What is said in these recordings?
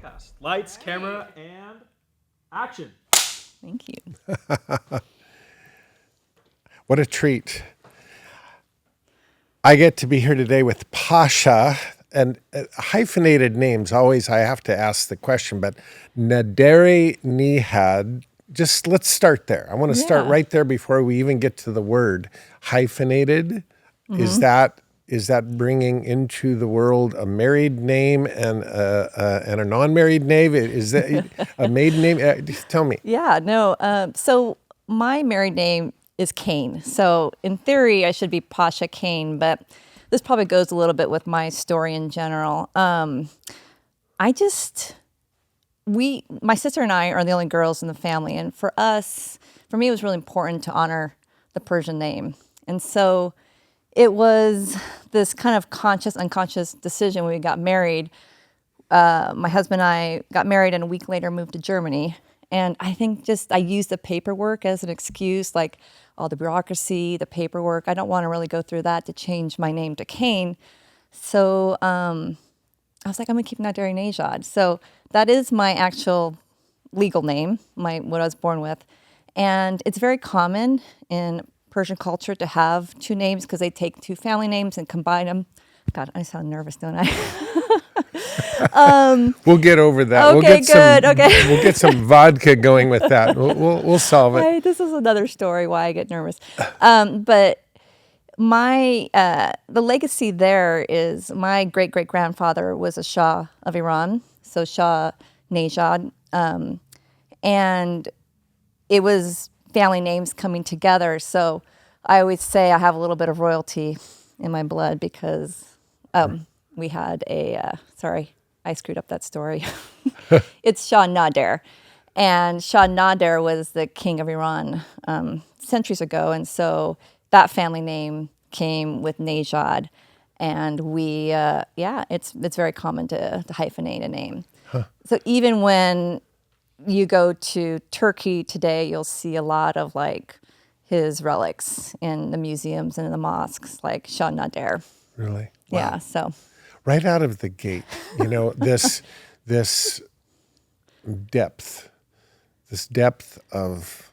Podcast. Lights, camera, and action. Thank you. What a treat. I get to be here today with Pascha, and hyphenated names, always I have to ask the question, but Naderi Nihad, just let's start there. I want to start right there before we even get to the word. Hyphenated, is that bringing into the world a married name and a non-married name? Is that a maiden name? Tell me. Yeah, no. So my married name is Cain. So in theory, I should be Pascha Cain, but this probably goes a little bit with my story in general. My sister and I are the only girls in the family. And for me, it was really important to honor the Persian name. And so it was this kind of conscious, unconscious decision when we got married. My husband and I got married and a week later moved to Germany. And I think I used the paperwork as an excuse, like all the bureaucracy, the paperwork. I don't want to really go through that to change my name to Cain. So I was like, I'm going to keep Naderi Nejad. So that is my actual legal name, what I was born with. And it's very common in Persian culture to have two names because they take two family names and combine them. God, I sound nervous, don't I? We'll get over that. Okay, good. We'll get some vodka going with that. We'll solve it. This is another story why I get nervous. But the legacy there is my great-great-grandfather was a Shah of Iran, so Shah Nejad. And it was family names coming together. So I always say I have a little bit of royalty in my blood because we had sorry, I screwed up that story. It's Shah Nader. And Shah Nader was the king of Iran centuries ago. And so that family name came with Nejad. And it's very common to hyphenate a name. Huh. So even when you go to Turkey today, you'll see a lot of like his relics in the museums and in the mosques, like Shah Nader. Really? Wow. Yeah. So right out of the gate, this depth of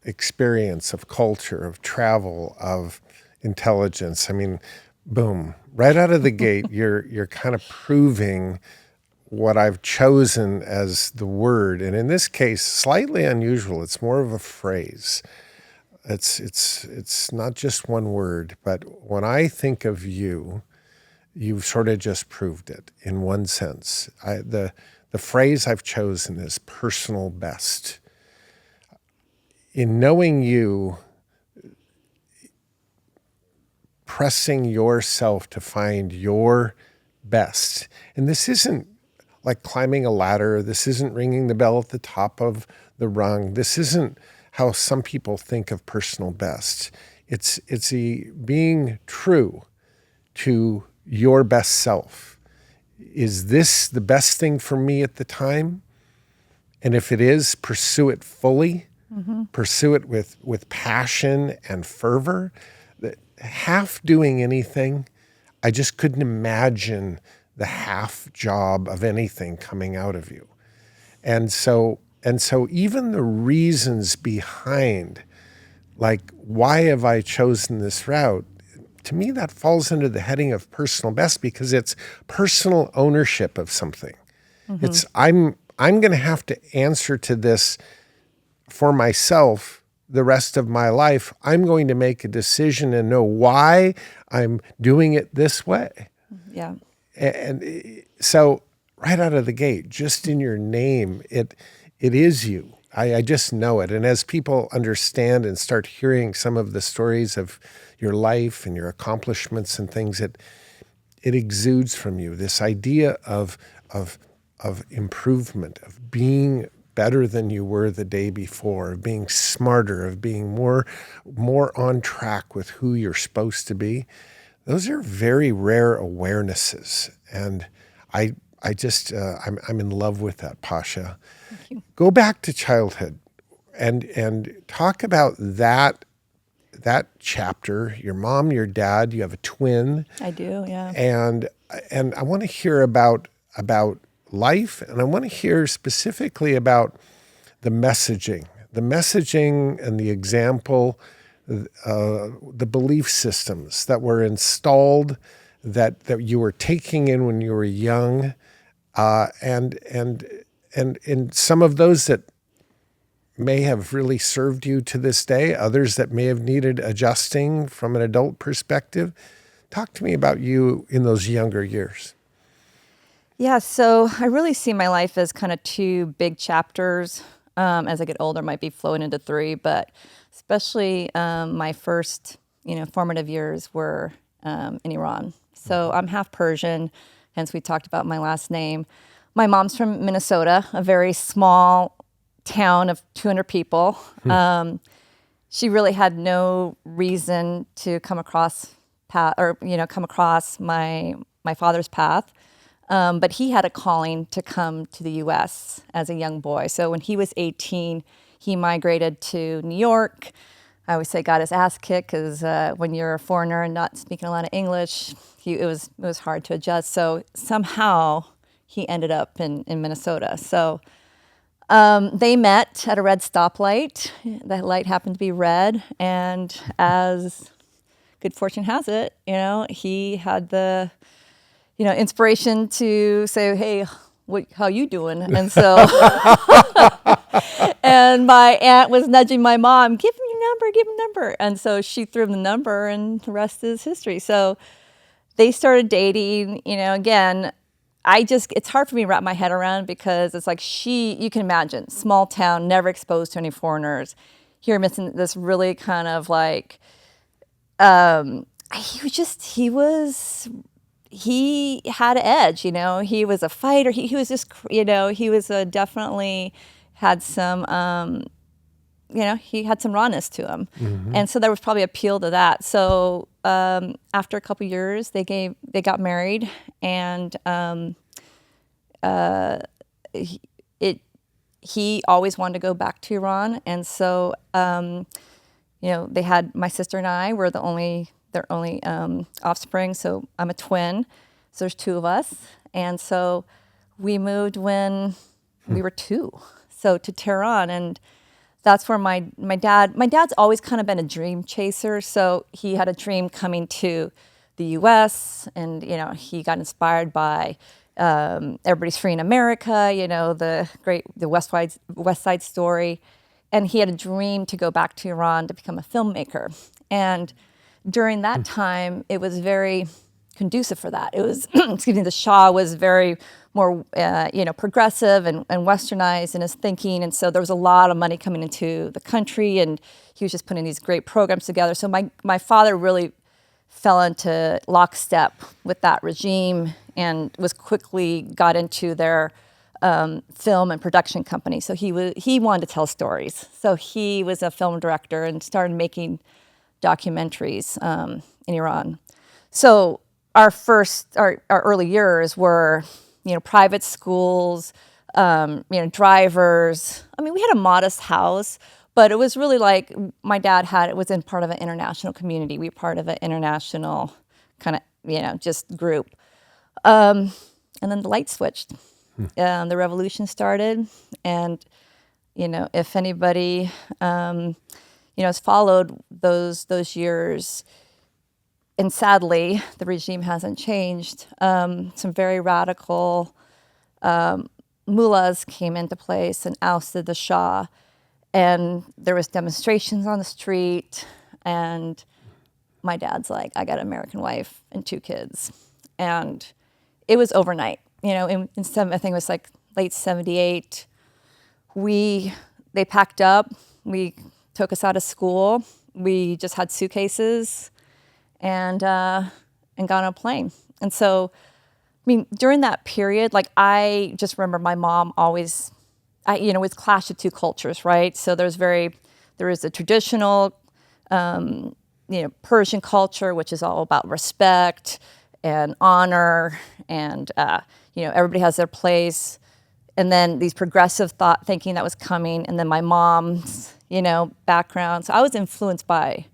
experience, of culture, of travel, of intelligence. I mean, boom! Right out of the gate, you're kind of proving what I've chosen as the word, and in this case, slightly unusual. It's more of a phrase. It's not just one word, but when I think of you, you've sort of just proved it in one sense. The phrase I've chosen is personal best. In knowing you, pressing yourself to find your best, and this isn't like climbing a ladder. This isn't ringing the bell at the top of the rung. This isn't how some people think of personal best. It's being true to your best self. Is this the best thing for me at the time? And if it is, pursue it fully. Mm-hmm. Pursue it with passion and fervor. Half doing anything, I just couldn't imagine the half job of anything coming out of you. And so even the reasons behind, like, why have I chosen this route? To me, that falls under the heading of personal best because it's personal ownership of something. Mm-hmm. It's I'm going to have to answer to this for myself the rest of my life. I'm going to make a decision and know why I'm doing it this way. Yeah. And so right out of the gate, just in your name, it is you. I just know it. And as people understand and start hearing some of the stories of your life and your accomplishments and things, it exudes from you this idea of improvement, of being better than you were the day before, of being smarter, of being more on track with who you're supposed to be. Those are very rare awarenesses, and I'm in love with that, Pascha. Thank you. Go back to childhood, and talk about that chapter. Your mom, your dad. You have a twin. I do, yeah. And I want to hear about life, and I want to hear specifically about the messaging and the example, the belief systems that were installed, that you were taking in when you were young, and in some of those that may have really served you to this day, others that may have needed adjusting from an adult perspective. Talk to me about you in those younger years. Yeah, so I really see my life as kind of two big chapters. As I get older, might be flowing into three, but especially my first, formative years were in Iran. So I'm half Persian, hence we talked about my last name. My mom's from Minnesota, a very small town of 200 people. She really had no reason to come across my father's path. But he had a calling to come to the U.S. as a young boy. So when he was 18, he migrated to New York. I always say got his ass kicked because when you're a foreigner and not speaking a lot of English, it was hard to adjust. So somehow he ended up in Minnesota. So they met at a red stoplight. The light happened to be red, and as good fortune has it, he had the inspiration to say, "Hey, how you doing?" And so, and my aunt was nudging my mom, give him a number. And so she threw him the number, and the rest is history. So they started dating. Again, it's hard for me to wrap my head around because it's like you can imagine, small town, never exposed to any foreigners. Here, missing this really kind of like, he had an edge, he was a fighter. He was just, he was definitely had some, he had some rawness to him. Mm-hmm. And so there was probably appeal to that. So after a couple of years, they got married, and he always wanted to go back to Iran. And so, they had my sister and I were their only offspring. So I'm a twin. So there's two of us. And so we moved when we were 2. So to Tehran. And that's where my dad's always kind of been a dream chaser. So he had a dream coming to the U.S. and, he got inspired by Everybody's Free in America, the West Side Story. And he had a dream to go back to Iran to become a filmmaker. And during that time, it was very conducive for that. It was, the Shah was very more, progressive and westernized in his thinking. And so there was a lot of money coming into the country, and he was just putting these great programs together. So my father really fell into lockstep with that regime and got into their film and production company. So he wanted to tell stories. So he was a film director and started making documentaries in Iran. So our early years were, private schools, drivers. I mean, we had a modest house, but it was really like my dad was in part of an international community. We were part of an international kind of, just group. And then the light switched. The revolution started, and, if anybody, has followed those years, and sadly, the regime hasn't changed. Some very radical mullahs came into place and ousted the Shah, and there was demonstrations on the street, and my dad's like, I got an American wife and 2 kids. And it was overnight. I think it was like late 78. They packed up. We took us out of school. We just had suitcases and got on a plane. And so, during that period, like I just remember my mom always, with clash of 2 cultures, right? So there is a traditional, Persian culture, which is all about respect and honor, and everybody has their place. And then these progressive thinking that was coming, and then my mom's, background. So I was influenced by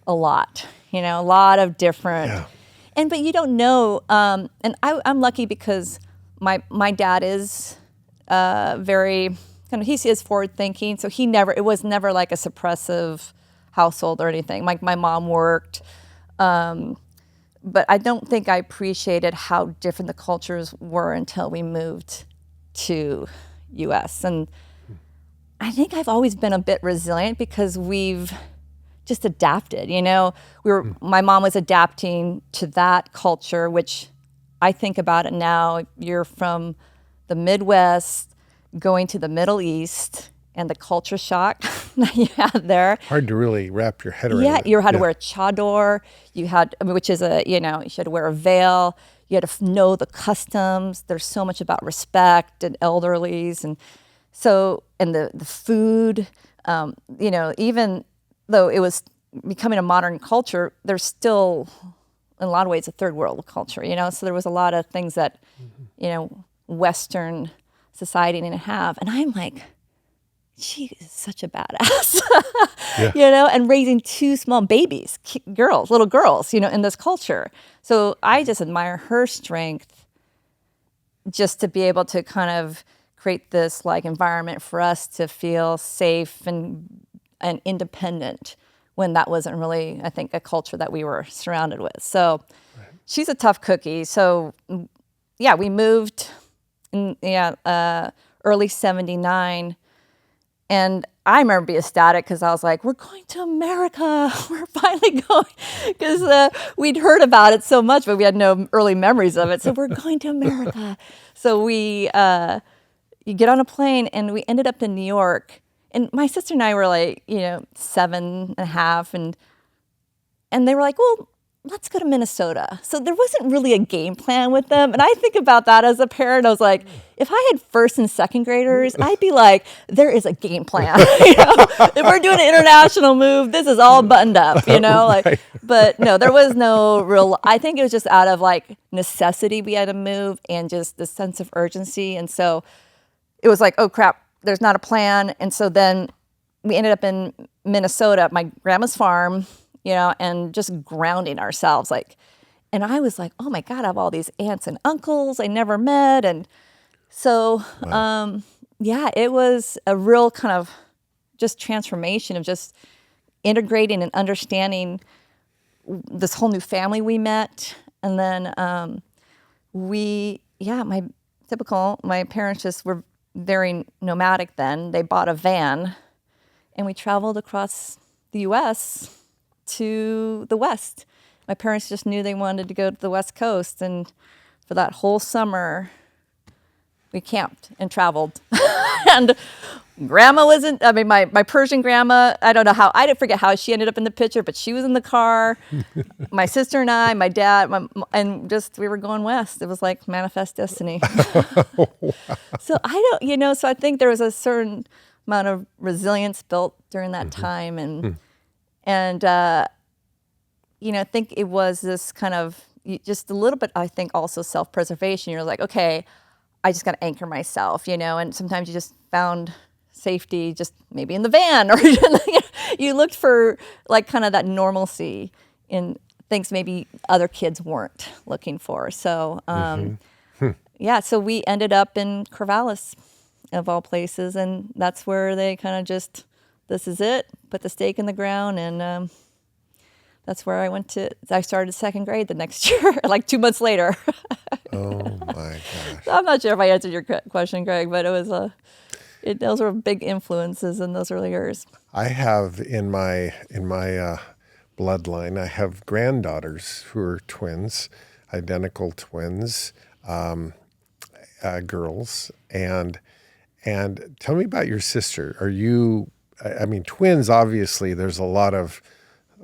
a lot of different. Yeah. But you don't know. And I'm lucky because my dad is very kind of, he is forward thinking, so it was never like a suppressive household or anything. My mom worked, but I don't think I appreciated how different the cultures were until we moved to U.S. And I think I've always been a bit resilient because we've just adapted. My mom was adapting to that culture, which I think about it now. You're from the Midwest going to the Middle East, and the culture shock that you had there. Hard to really wrap your head around. Yeah, you had to wear a chador. Which is you had to wear a veil. You had to know the customs. There's so much about respect and elderlies, and the food. Even though it was becoming a modern culture, there's still, in a lot of ways, a third world culture. So there was a lot of things that, Western society didn't have, and I'm like, she is such a badass, and raising two small babies, little girls, in this culture. So I just admire her strength just to be able to kind of create this like environment for us to feel safe and independent when that wasn't really, I think, a culture that we were surrounded with. So she's a tough cookie. So yeah, we moved in early 79. And I remember being ecstatic because I was like, we're going to America. We're finally going. Because we'd heard about it so much, but we had no early memories of it. So we're going to America. So you get on a plane, and we ended up in New York. And my sister and I were like, 7.5. And they were like, well, let's go to Minnesota. So there wasn't really a game plan with them. And I think about that as a parent. I was like, if I had first and second graders, I'd be like, there is a game plan. If we're doing an international move, this is all buttoned up, Right. But no, there was no real, I think it was just out of like necessity we had to move and just the sense of urgency. And so it was like, oh crap, there's not a plan. And so then we ended up in Minnesota, my grandma's farm, and just grounding ourselves. And I was like, oh my God, I have all these aunts and uncles I never met. And so, Wow. It was a real kind of just transformation of just integrating and understanding this whole new family we met. And then my parents just were very nomadic then. They bought a van and we traveled across the U.S. to the West. My parents just knew they wanted to go to the West Coast, and for that whole summer, we camped and traveled. And grandma my Persian grandma, I didn't forget how she ended up in the picture, but she was in the car. My sister and I, my dad, we were going west. It was like manifest destiny. Wow. So so I think there was a certain amount of resilience built during that time, and I think it was this kind of just a little bit, I think, also self-preservation. You're like, okay, I just got to anchor myself, and sometimes you just found safety just maybe in the van, or you looked for like kind of that normalcy in things maybe other kids weren't looking for. So, so we ended up in Corvallis, of all places, and that's where they kind of just, this is it, put the stake in the ground, and that's where I started second grade the next year, like 2 months later. Oh my gosh. So I'm not sure if I answered your question, Greg, but it was those were big influences in those early years. I have in my bloodline, I have granddaughters who are twins, identical twins, girls, and tell me about your sister. Are you? I mean, twins. Obviously, there's a lot of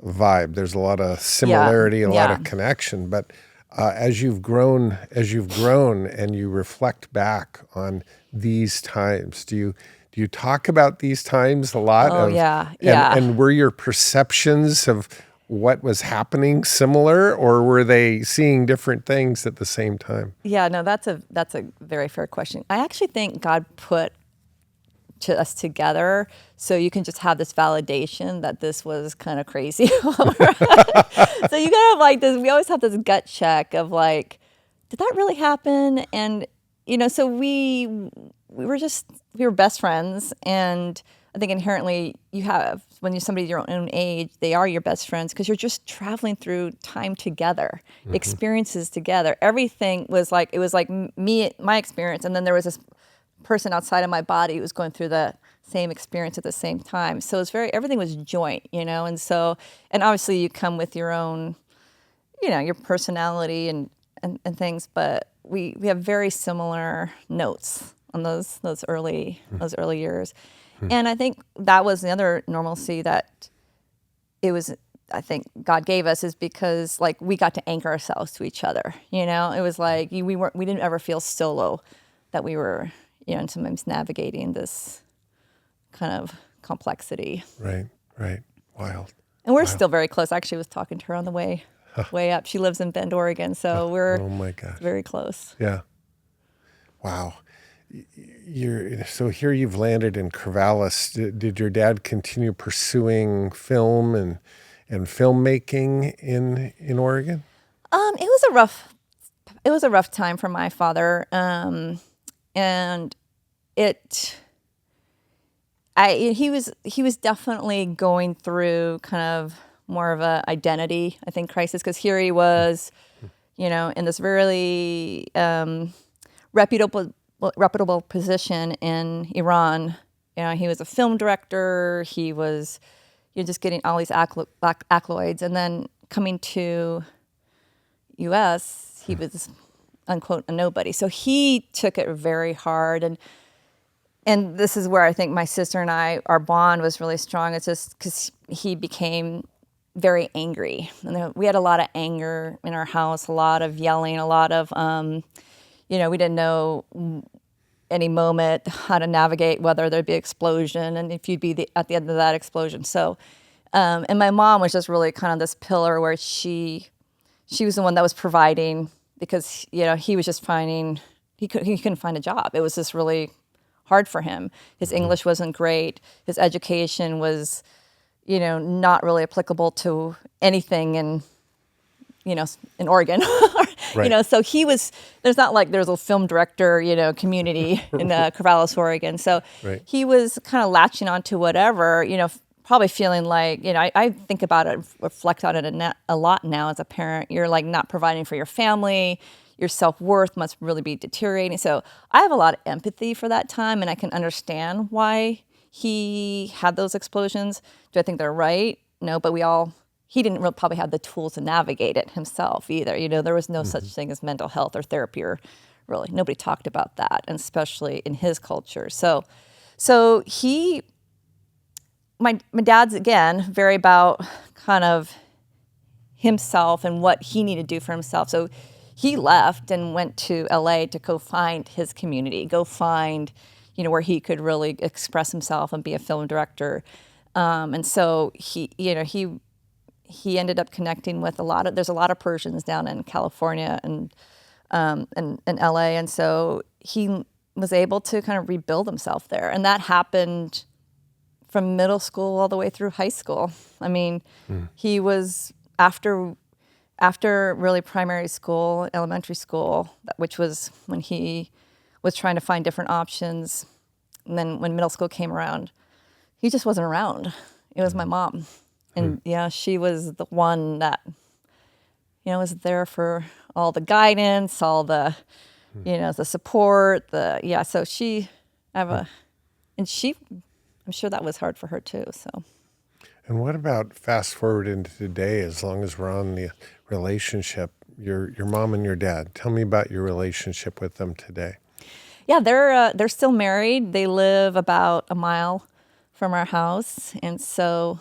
vibe. There's a lot of similarity, a lot of connection. But as you've grown, and you reflect back on these times, do you talk about these times a lot? Oh, yeah. And were your perceptions of what was happening similar, or were they seeing different things at the same time? Yeah, no, that's a very fair question. I actually think God put us together so you can just have this validation that this was kind of crazy. So you gotta have like this, we always have this gut check of like, did that really happen? And so we were best friends, and I think inherently when you're somebody your own age, they are your best friends because you're just traveling through time together, experiences together. Everything was like, it was like me, my experience, and then there was this person outside of my body who was going through the same experience at the same time. So everything was joint, and obviously you come with your own, your personality and things, but we have very similar notes on those early years. And I think that was the other normalcy that I think God gave us, is because like we got to anchor ourselves to each other. It was like we didn't ever feel solo, that we were, and sometimes navigating this kind of complexity. Right. Wild. And we're still very close. I actually was talking to her on the way up. She lives in Bend, Oregon, so we're very close. Yeah. Wow. So here you've landed in Corvallis. Did your dad continue pursuing film and filmmaking in Oregon? It was a rough time for my father, and he was definitely going through kind of more of a identity, I think, crisis, because here he was, in this really reputable position in Iran. He was a film director. He was, just getting all these accolades, and then coming to U.S., he was, unquote, a nobody. So he took it very hard, and this is where I think my sister and I, our bond was really strong. It's just because he became very angry, and we had a lot of anger in our house, a lot of yelling, a lot of, we didn't know any moment how to navigate whether there'd be an explosion and if you'd be at the end of that explosion. So, and my mom was just really kind of this pillar where she was the one that was providing, because he was just he couldn't find a job. It was just really hard for him. His English wasn't great. His education was, not really applicable to anything in Oregon. Right. So there's not like there's a film director, community in Corvallis, Oregon. So he was kind of latching onto whatever, probably feeling like, I think about it, reflect on it a lot now as a parent. You're like not providing for your family. Your self-worth must really be deteriorating. So I have a lot of empathy for that time, and I can understand why he had those explosions. Do I think they're right? No, but he didn't really probably have the tools to navigate it himself either. There was no such thing as mental health or therapy, or really nobody talked about that, and especially in his culture. So my dad's, again, very about kind of himself and what he needed to do for himself. So he left and went to LA to go find his community, go find, where he could really express himself and be a film director. And so he ended up connecting with there's a lot of Persians down in California and LA. And so he was able to kind of rebuild himself there. And that happened from middle school all the way through high school. I mean, he was after really primary school, elementary school, which was when he was trying to find different options. And then when middle school came around, he just wasn't around. It was my mom. And she was the one that, was there for all the guidance, all the, the support, so I'm sure that was hard for her too, so. And what about fast forward into today, as long as we're on the relationship, your mom and your dad? Tell me about your relationship with them today. Yeah, they're still married. They live about a mile from our house, and so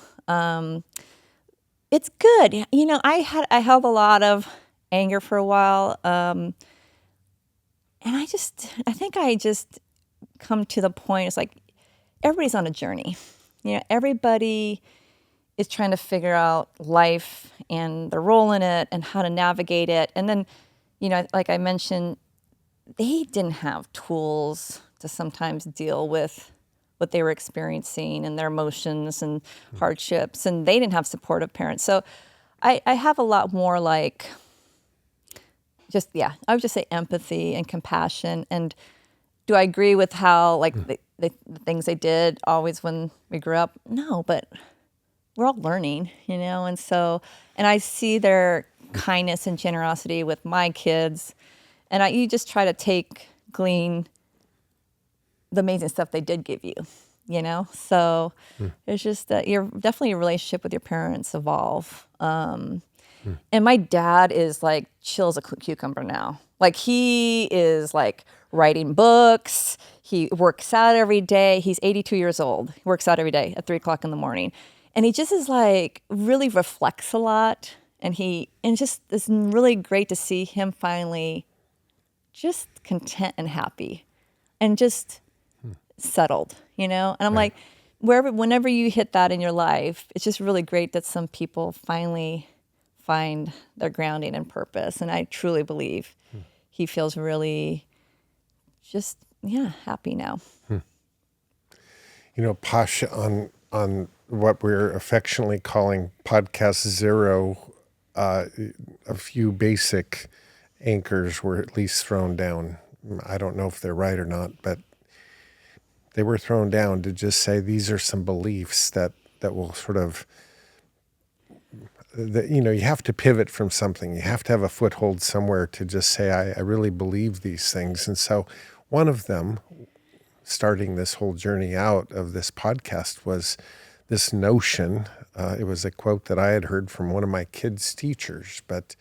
it's good. I held a lot of anger for a while, and I think I just come to the point. It's like everybody's on a journey. Everybody is trying to figure out life and their role in it and how to navigate it. And then, like I mentioned, they didn't have tools to sometimes deal with what they were experiencing and their emotions and hardships, and they didn't have supportive parents. So I have a lot more like I would just say empathy and compassion. And do I agree with how, like, the things they did always when we grew up? No, but we're all learning, and I see their kindness and generosity with my kids. And you just try to glean the amazing stuff they did give you, So it's just that your relationship with your parents evolve. And my dad is like chill as a cucumber now. Like, he is like writing books. He works out every day. He's 82 years old. He works out every day at 3:00 in the morning. And he just is like, really reflects a lot. And it's really great to see him finally just content and happy and just settled, And I'm like, whenever you hit that in your life, it's just really great that some people finally find their grounding and purpose. And I truly believe he feels really just, happy now. Pascha, on what we're affectionately calling Podcast Zero, a few basic anchors were at least thrown down. I don't know if they're right or not, but they were thrown down to just say these are some beliefs that will sort of, you have to pivot from something. You have to have a foothold somewhere to just say, I really believe these things. And so one of them, starting this whole journey out of this podcast, was this notion. It was a quote that I had heard from one of my kids' teachers, but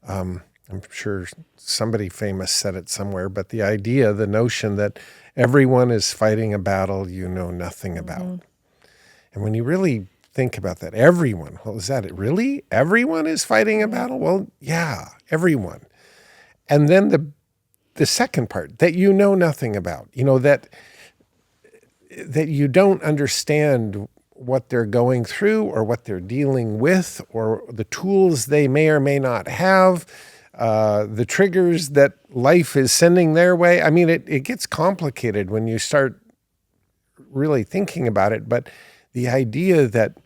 I'm sure somebody famous said it somewhere. But the notion that everyone is fighting a battle you know nothing about. And when you really think about that, everyone, well, is that it? Really? Everyone is fighting a battle? Well, yeah, everyone. And then the second part, that you know nothing about, that you don't understand what they're going through or what they're dealing with or the tools they may or may not have, the triggers that life is sending their way. I mean, it gets complicated when you start really thinking about it, but the idea that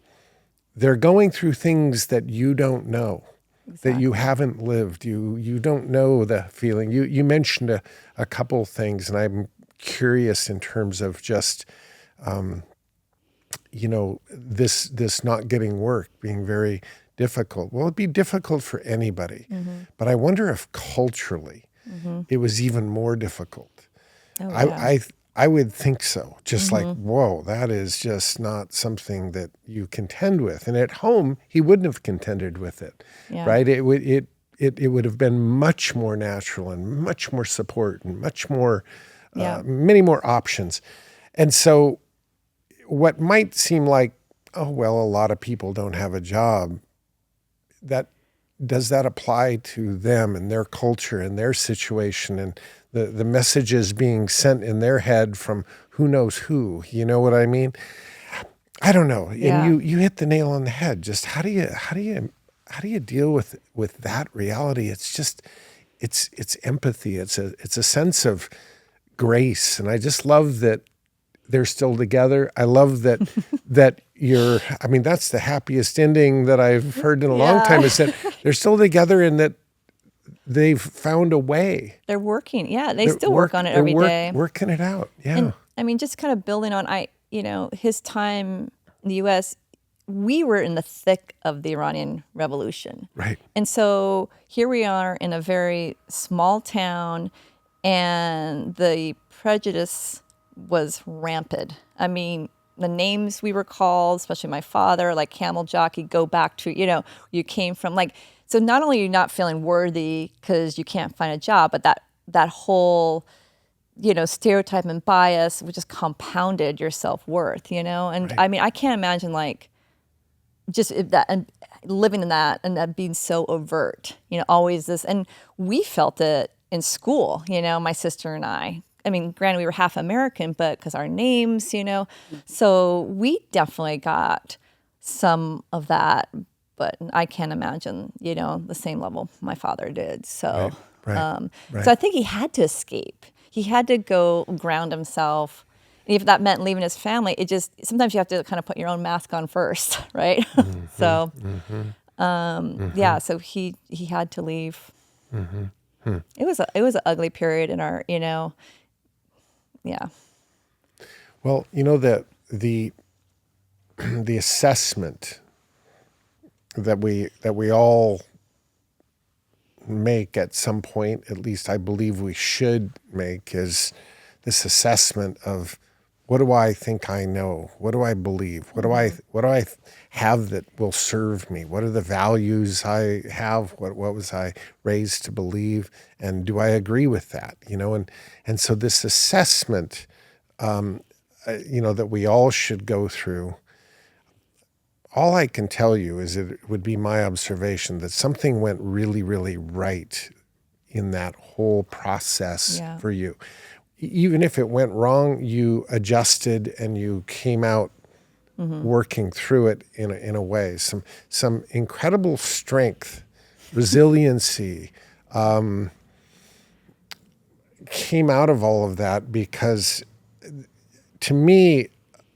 they're going through things that you don't know, exactly, that you haven't lived, you don't know the feeling. You mentioned a couple things, and I'm curious in terms of just, this not getting work being very difficult. Well, it'd be difficult for anybody, but I wonder if culturally it was even more difficult. Oh, yeah. I would think so. Just like, whoa, that is just not something that you contend with. And at home, he wouldn't have contended with it, right? It would have been much more natural and much more support and much more, many more options. And so what might seem like, oh, well, a lot of people don't have a job, does that apply to them and their culture and their situation and the messages being sent in their head from who knows who? You know what I mean? I don't know. Yeah. And you hit the nail on the head. Just how do you deal with that reality? It's just it's empathy. It's a sense of grace, and I just love that they're still together. I love that that's the happiest ending that I've heard in a long time, is that they're still together and that they've found a way. They're working. Yeah, they still work on it every day. Working it out. Yeah. And just kind of building on his time in the U.S., we were in the thick of the Iranian Revolution. Right. And so here we are in a very small town, and the prejudice was rampant. I mean, the names we were called, especially my father, like camel jockey, go back to, you came from, like, so not only are you not feeling worthy because you can't find a job, but that whole, stereotype and bias, which just compounded your self-worth, And Right. I mean, I can't imagine, like, just that and living in that and that being so overt, always this. And we felt it in school, my sister and I. I mean, granted, we were half American, but because our names, so we definitely got some of that, but I can't imagine, the same level my father did. So, Right. So I think he had to escape. He had to go ground himself. And if that meant leaving his family, sometimes you have to kind of put your own mask on first, right? So, so he had to leave. It was an ugly period in our, yeah. Well, that the assessment that we all make at some point, at least I believe we should make, is this assessment of, what do I think I know? What do I believe? What do I have that will serve me? What are the values I have? What was I raised to believe? And do I agree with that? And so this assessment, that we all should go through. All I can tell you is it would be my observation that something went really, really right in that whole process for you. Even if it went wrong, you adjusted and you came out working through it in a way. Some incredible strength, resiliency came out of all of that, because to me,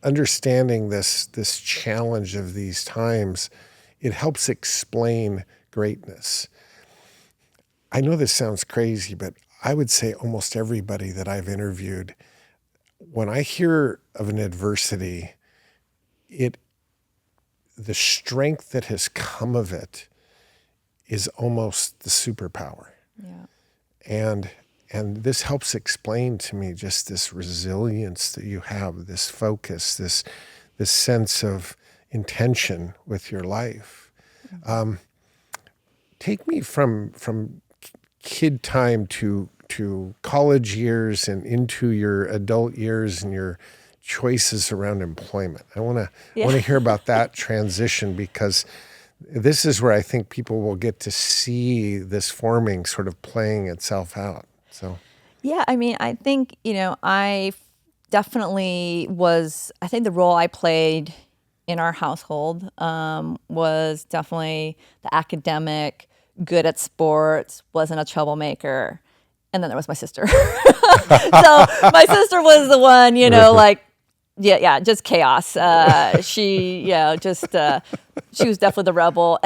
understanding this challenge of these times, it helps explain greatness. I know this sounds crazy, but I would say almost everybody that I've interviewed, when I hear of an adversity, the strength that has come of it is almost the superpower. Yeah. And this helps explain to me just this resilience that you have, this focus, this sense of intention with your life. Take me from kid time to college years and into your adult years and your choices around employment. I want to hear about that transition, because this is where I think people will get to see this forming sort of playing itself out. So, yeah, I think, I definitely I think the role I played in our household was definitely the academic, good at sports, wasn't a troublemaker. And then there was my sister. So my sister was the one, just chaos. She was definitely the rebel.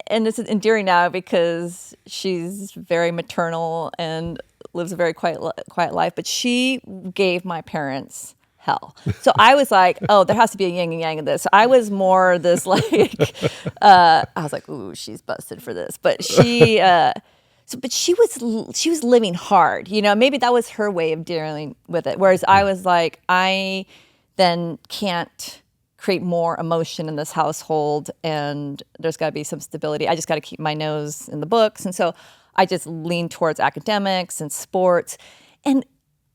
And this is endearing now because she's very maternal and lives a very quiet life, but she gave my parents hell. So I was like, oh, there has to be a yin and yang in this. So I was more this I was like, ooh, she's busted for this. But she was living hard, maybe that was her way of dealing with it. Whereas I was like, I then can't create more emotion in this household, and there's got to be some stability. I just got to keep my nose in the books. And so I just leaned towards academics and sports. And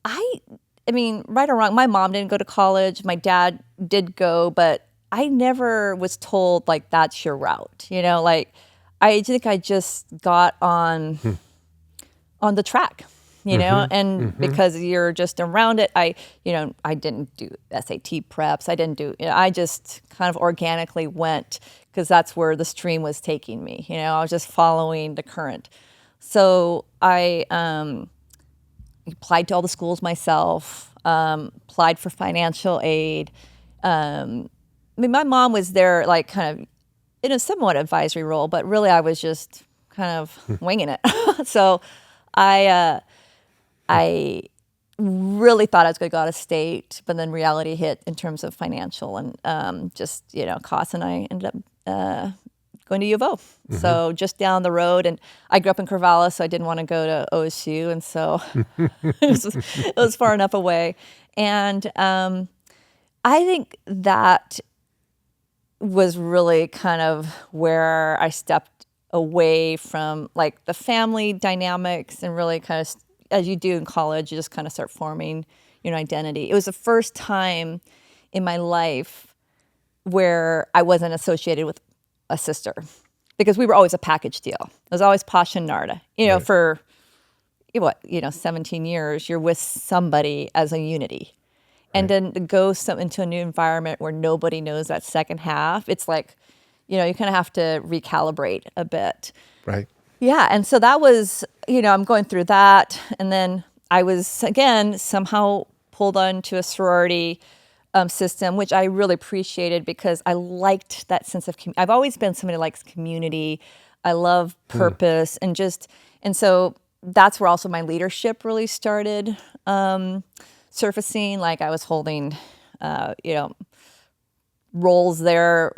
right or wrong, my mom didn't go to college. My dad did go, but I never was told, that's your route. I think I just got on the track, and because you're just around it, I didn't do SAT preps. I didn't do, I just kind of organically went because that's where the stream was taking me. I was just following the current. So I applied to all the schools myself, applied for financial aid. My mom was there, kind of in a somewhat advisory role, but really I was just kind of winging it. So I really thought I was going to go out of state, but then reality hit in terms of financial and costs, and I ended up going to U of O. So just down the road, and I grew up in Corvallis, so I didn't want to go to OSU, and so it was far enough away. And I think that was really kind of where I stepped away from the family dynamics and really kind of, as you do in college, you just kind of start forming your identity. It was the first time in my life where I wasn't associated with a sister, because we were always a package deal. It was always Pascha and Narda. Right. For 17 years, you're with somebody as a unity. And then to go into a new environment where nobody knows that second half, it's like, you kind of have to recalibrate a bit. Right. Yeah. And so that was, I'm going through that. And then I was, again, somehow pulled onto a sorority system, which I really appreciated because I liked that sense of I've always been somebody who likes community. I love purpose and so that's where also my leadership really started surfacing. Like I was holding, roles there,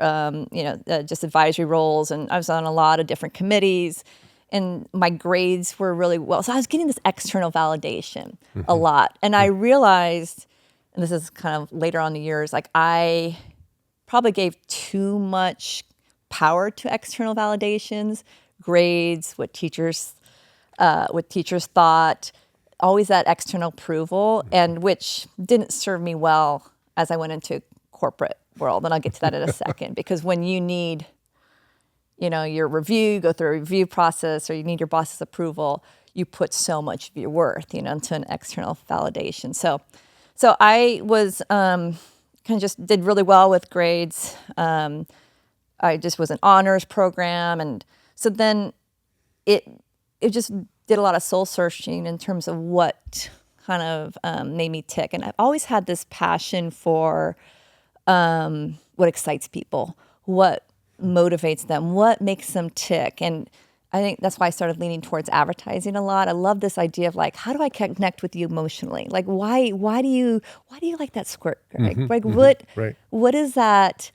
just advisory roles. And I was on a lot of different committees. And my grades were really well. So I was getting this external validation a lot. And I realized, and this is kind of later on in the years, like I probably gave too much power to external validations, grades, what teachers thought, always that external approval, and which didn't serve me well as I went into corporate world. And I'll get to that in a second, because when you need your review, go through a review process, or you need your boss's approval, you put so much of your worth, into an external validation. So I was kind of just did really well with grades. I just was an honors program. And so then it just did a lot of soul searching in terms of what kind of made me tick. And I've always had this passion for what excites people, what motivates them, what makes them tick. And I think that's why I started leaning towards advertising a lot. I love this idea of like, how do I connect with you emotionally? Like, why do you like that squirt, Greg? Like, what is that?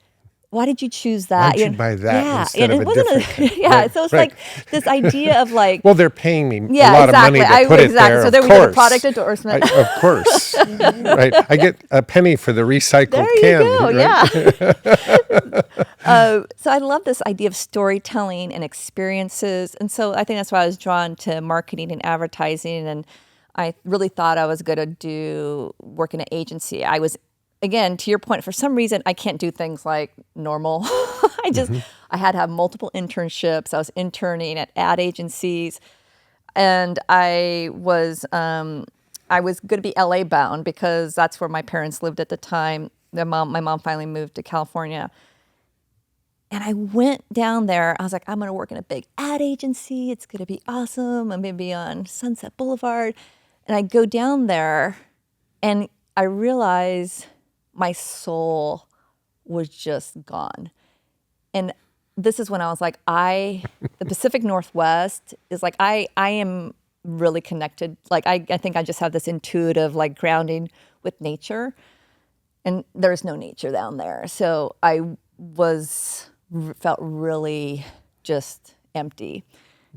Why did you choose that? Why'd you buy that instead of a different kind? So it's like this idea of like... Well, they're paying me a lot of money to put it there, so there we get a product endorsement. Of course. Right. I get a penny for the recycled can. There you go, right? yeah. So I love this idea of storytelling and experiences. And so I think that's why I was drawn to marketing and advertising. And I really thought I was going to work in an agency. I was... Again, to your point, for some reason, I can't do things like normal. I had to have multiple internships. I was interning at ad agencies, and I was going to be LA bound because that's where my parents lived at the time. My mom finally moved to California, and I went down there. I was like, I'm going to work in a big ad agency. It's going to be awesome. I'm going to be on Sunset Boulevard, and I go down there, and I realize my soul was just gone. And this is when I was like, the Pacific Northwest is like, I am really connected. Like, I think I just have this intuitive, like, grounding with nature. And there's no nature down there. So I felt really just empty.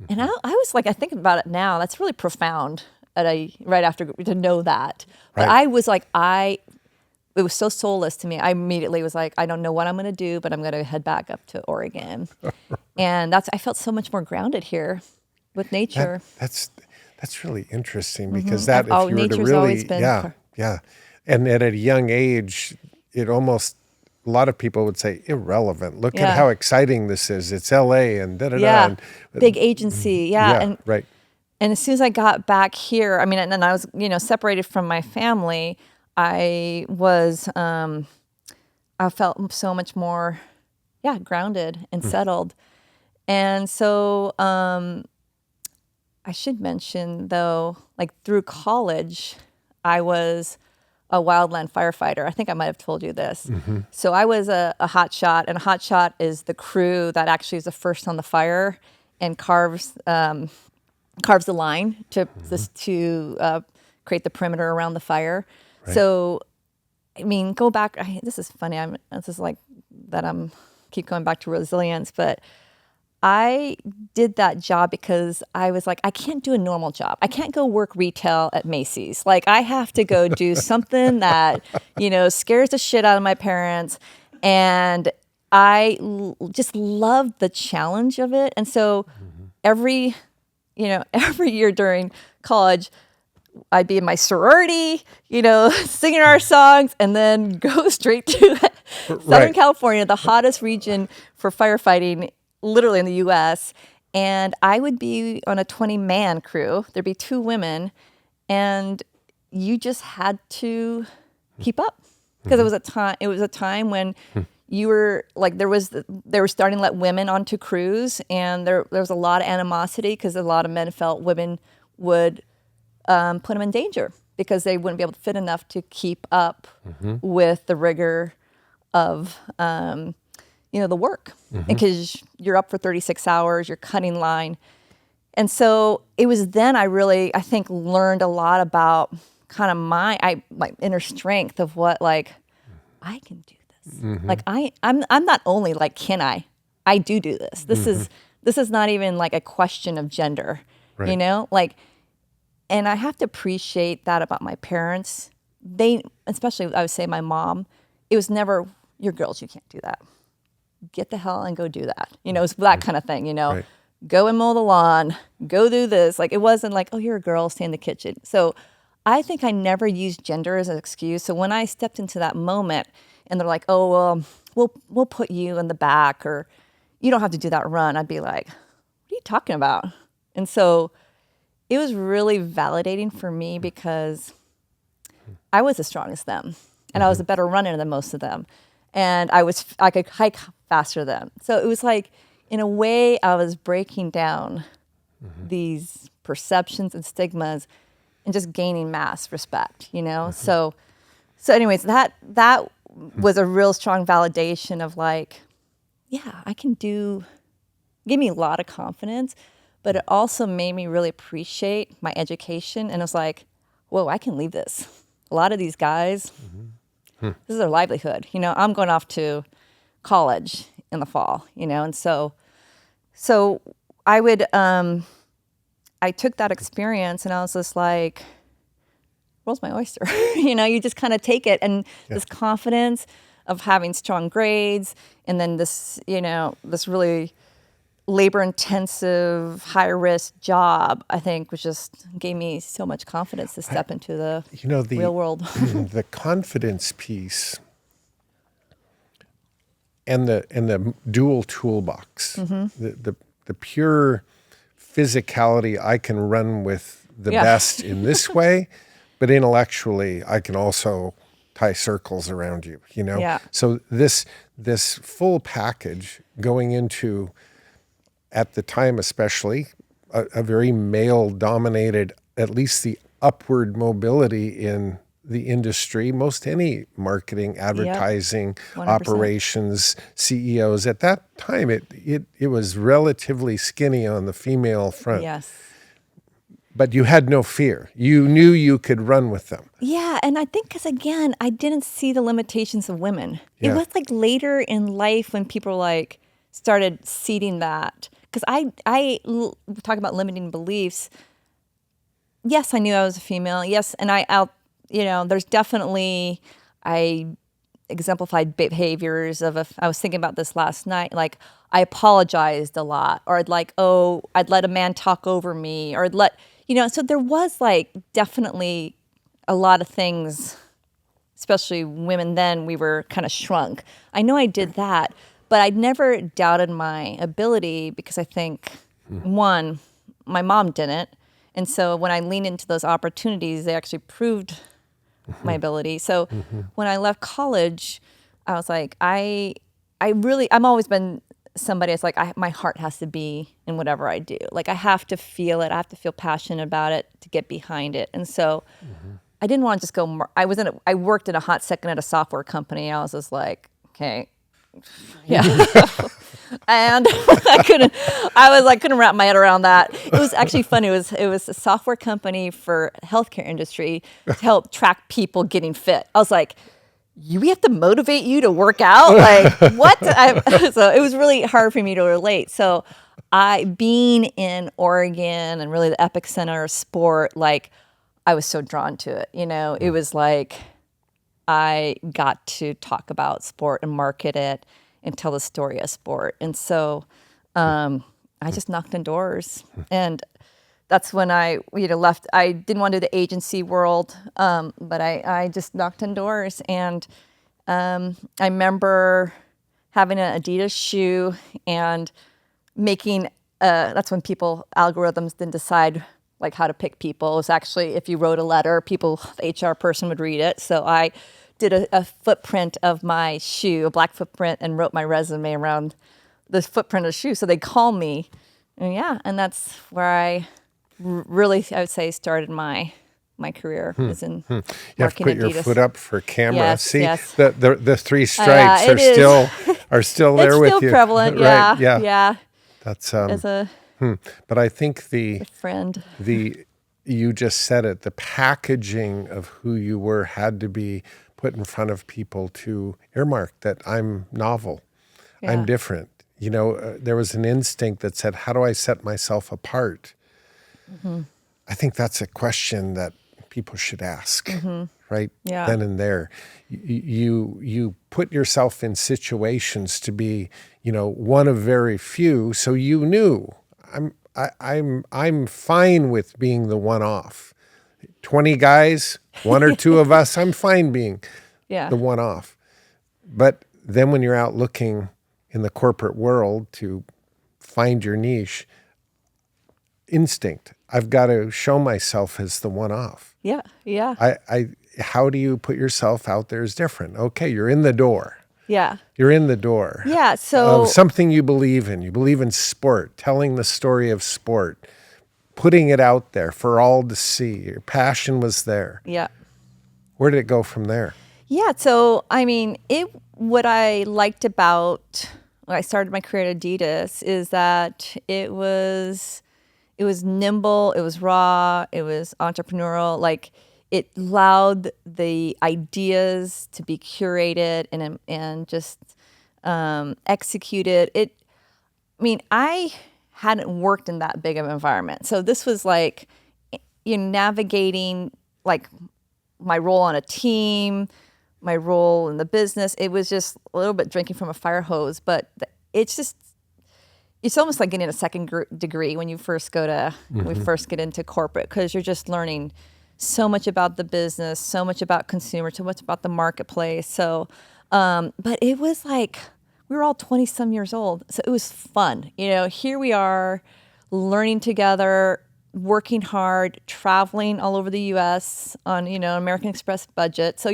And I was like, I think about it now, that's really profound right after to know that. But I was like, it was so soulless to me. I immediately was like, I don't know what I'm going to do, but I'm going to head back up to Oregon. And I felt so much more grounded here with nature. That's really interesting, because if you were to really, always been and at a young age, it almost, a lot of people would say irrelevant. Look at how exciting this is. It's LA and da-da-da. Yeah, big agency. And as soon as I got back here, I mean, and then I was, separated from my family, I felt so much more, grounded and settled. And so I should mention, though, like through college, I was a wildland firefighter. I think I might have told you this. So I was a hot shot, and a hot shot is the crew that actually is the first on the fire and carves the line to create the perimeter around the fire. Right. So, I mean, go back. This is funny. Keep going back to resilience, but I did that job because I was like, I can't do a normal job. I can't go work retail at Macy's. Like, I have to go do something that, scares the shit out of my parents. And I just loved the challenge of it. And so every year during college, I'd be in my sorority, singing our songs, and then go straight to Southern California, the hottest region for firefighting, literally in the U.S. And I would be on a 20-man crew. There'd be 2 women, and you just had to keep up, because it was a time when you were like, they were starting to let women onto crews, and there was a lot of animosity because a lot of men felt women would put them in danger because they wouldn't be able to fit enough to keep up with the rigor of, the work. Because you're up for 36 hours, you're cutting line. And so it was then I really, I think, learned a lot about kind of my inner strength of what, like, I can do this. Like I'm not only like, can I do this. This is not even like a question of gender, you know, like, and I have to appreciate that about my parents. They, especially I would say my mom, it was never, you're girls, you can't do that. Get the hell and go do that. You know, it's that kind of thing, you know, go and mow the lawn, go do this. Like, it wasn't like, oh, you're a girl, stay in the kitchen. So I think I never used gender as an excuse. So when I stepped into that moment and they're like, oh, well, we'll put you in the back, or you don't have to do that run, I'd be like, what are you talking about? And so it was really validating for me because I was as strong as them, and I was a better runner than most of them. And I could hike faster than them. So it was like, in a way, I was breaking down these perceptions and stigmas and just gaining mass respect, you know? So anyways, that was a real strong validation of like, yeah, I can do, gave me a lot of confidence, but it also made me really appreciate my education. And it was like, whoa, I can leave this. A lot of these guys, this is their livelihood. You know, I'm going off to college in the fall, you know? And so I would, I took that experience and I was just like, world's my oyster. You know, you just kind of take it, and this confidence of having strong grades, and then this, you know, this really labor-intensive, high-risk job, I think, was just gave me so much confidence to step into the real world. The confidence piece and the dual toolbox, the pure physicality, I can run with the best in this way, but intellectually, I can also tie circles around you, you know? Yeah. So this full package going into, at the time especially, a very male-dominated, at least the upward mobility in the industry, most any marketing, advertising, 100%. operations, CEOs, at that time, it was relatively skinny on the female front. Yes. But you had no fear. You knew you could run with them. Yeah, and I think because, again, I didn't see the limitations of women. Yeah. It was like later in life when people like started seeding that. Because I talk about limiting beliefs. Yes, I knew I was a female. Yes, and there's definitely, I exemplified behaviors of, I was thinking about this last night, like I apologized a lot, or I'd let a man talk over me, or so there was like definitely a lot of things, especially women then, we were kind of shrunk. I know I did that, but I never doubted my ability because I think, one, my mom didn't. And so when I leaned into those opportunities, they actually proved my ability. So when I left college, I was like, I'm always been somebody that's like, my heart has to be in whatever I do. Like I have to feel it. I have to feel passionate about it to get behind it. And so I didn't want to just go, I worked in a hot second at a software company. I was just like, okay, yeah. And I couldn't wrap my head around that. It was actually fun. It was a software company for healthcare industry to help track people getting fit. I was like, we have to motivate you to work out? Like, what? So it was really hard for me to relate. So being in Oregon and really the epicenter of sport, like I was so drawn to it. You know, it was like I got to talk about sport and market it and tell the story of sport. And so I just knocked on doors. And that's when I left. I didn't want to do the agency world, but I just knocked on doors. And I remember having an Adidas shoe and making, that's when algorithms didn't decide like how to pick people. It was actually, if you wrote a letter, the HR person would read it. So I did a footprint of my shoe, a black footprint, and wrote my resume around the footprint of the shoe. So they called me, and that's where I really, I would say, started my career. Was in You have to put Adidas. your foot up for camera. Yes, See, yes. The three stripes are still there with you. It's still prevalent. Right, Yeah. That's But I think A friend. you just said it, the packaging of who you were had to be put in front of people to earmark that I'm novel, I'm Yeah. different. There was an instinct that said, how do I set myself apart? I think that's a question that people should ask, right? Yeah. Then and there. You put yourself in situations to be, one of very few, so you knew I'm fine with being the one off. 20 guys, one or two of us, I'm fine being Yeah. the one off. But then when you're out looking in the corporate world to find your niche, instinct, I've got to show myself as the one off. Yeah. Yeah. How do you put yourself out there as different? Okay, you're in the door. Yeah. You're in the door. Yeah. So Of something you believe in. You believe in sport, telling the story of sport, putting it out there for all to see. Your passion was there. yeah. Where did it go from there? Yeah. So I mean, what I liked about when I started my career at Adidas is that it was nimble, it was raw, it was entrepreneurial. Like it allowed the ideas to be curated and just executed. I mean, I hadn't worked in that big of an environment, so this was like navigating like my role on a team, my role in the business. It was just a little bit drinking from a fire hose, but it's almost like getting a second degree when you first when we first get into corporate, because you're just learning so much about the business, so much about consumer, so much about the marketplace. So, but it was like, we were all 20 some years old. So it was fun. Here we are learning together, working hard, traveling all over the US on, American Express budget. So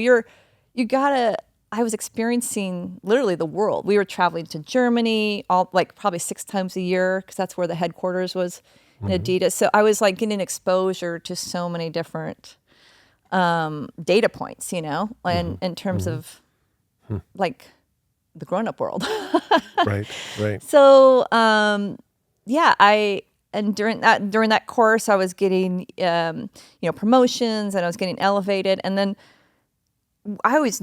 I was experiencing literally the world. We were traveling to Germany probably 6 times a year, because that's where the headquarters was in Adidas. So I was like getting exposure to so many different data points, and in terms of like the grown-up world. Right. So during that course, I was getting promotions, and I was getting elevated, and then I always,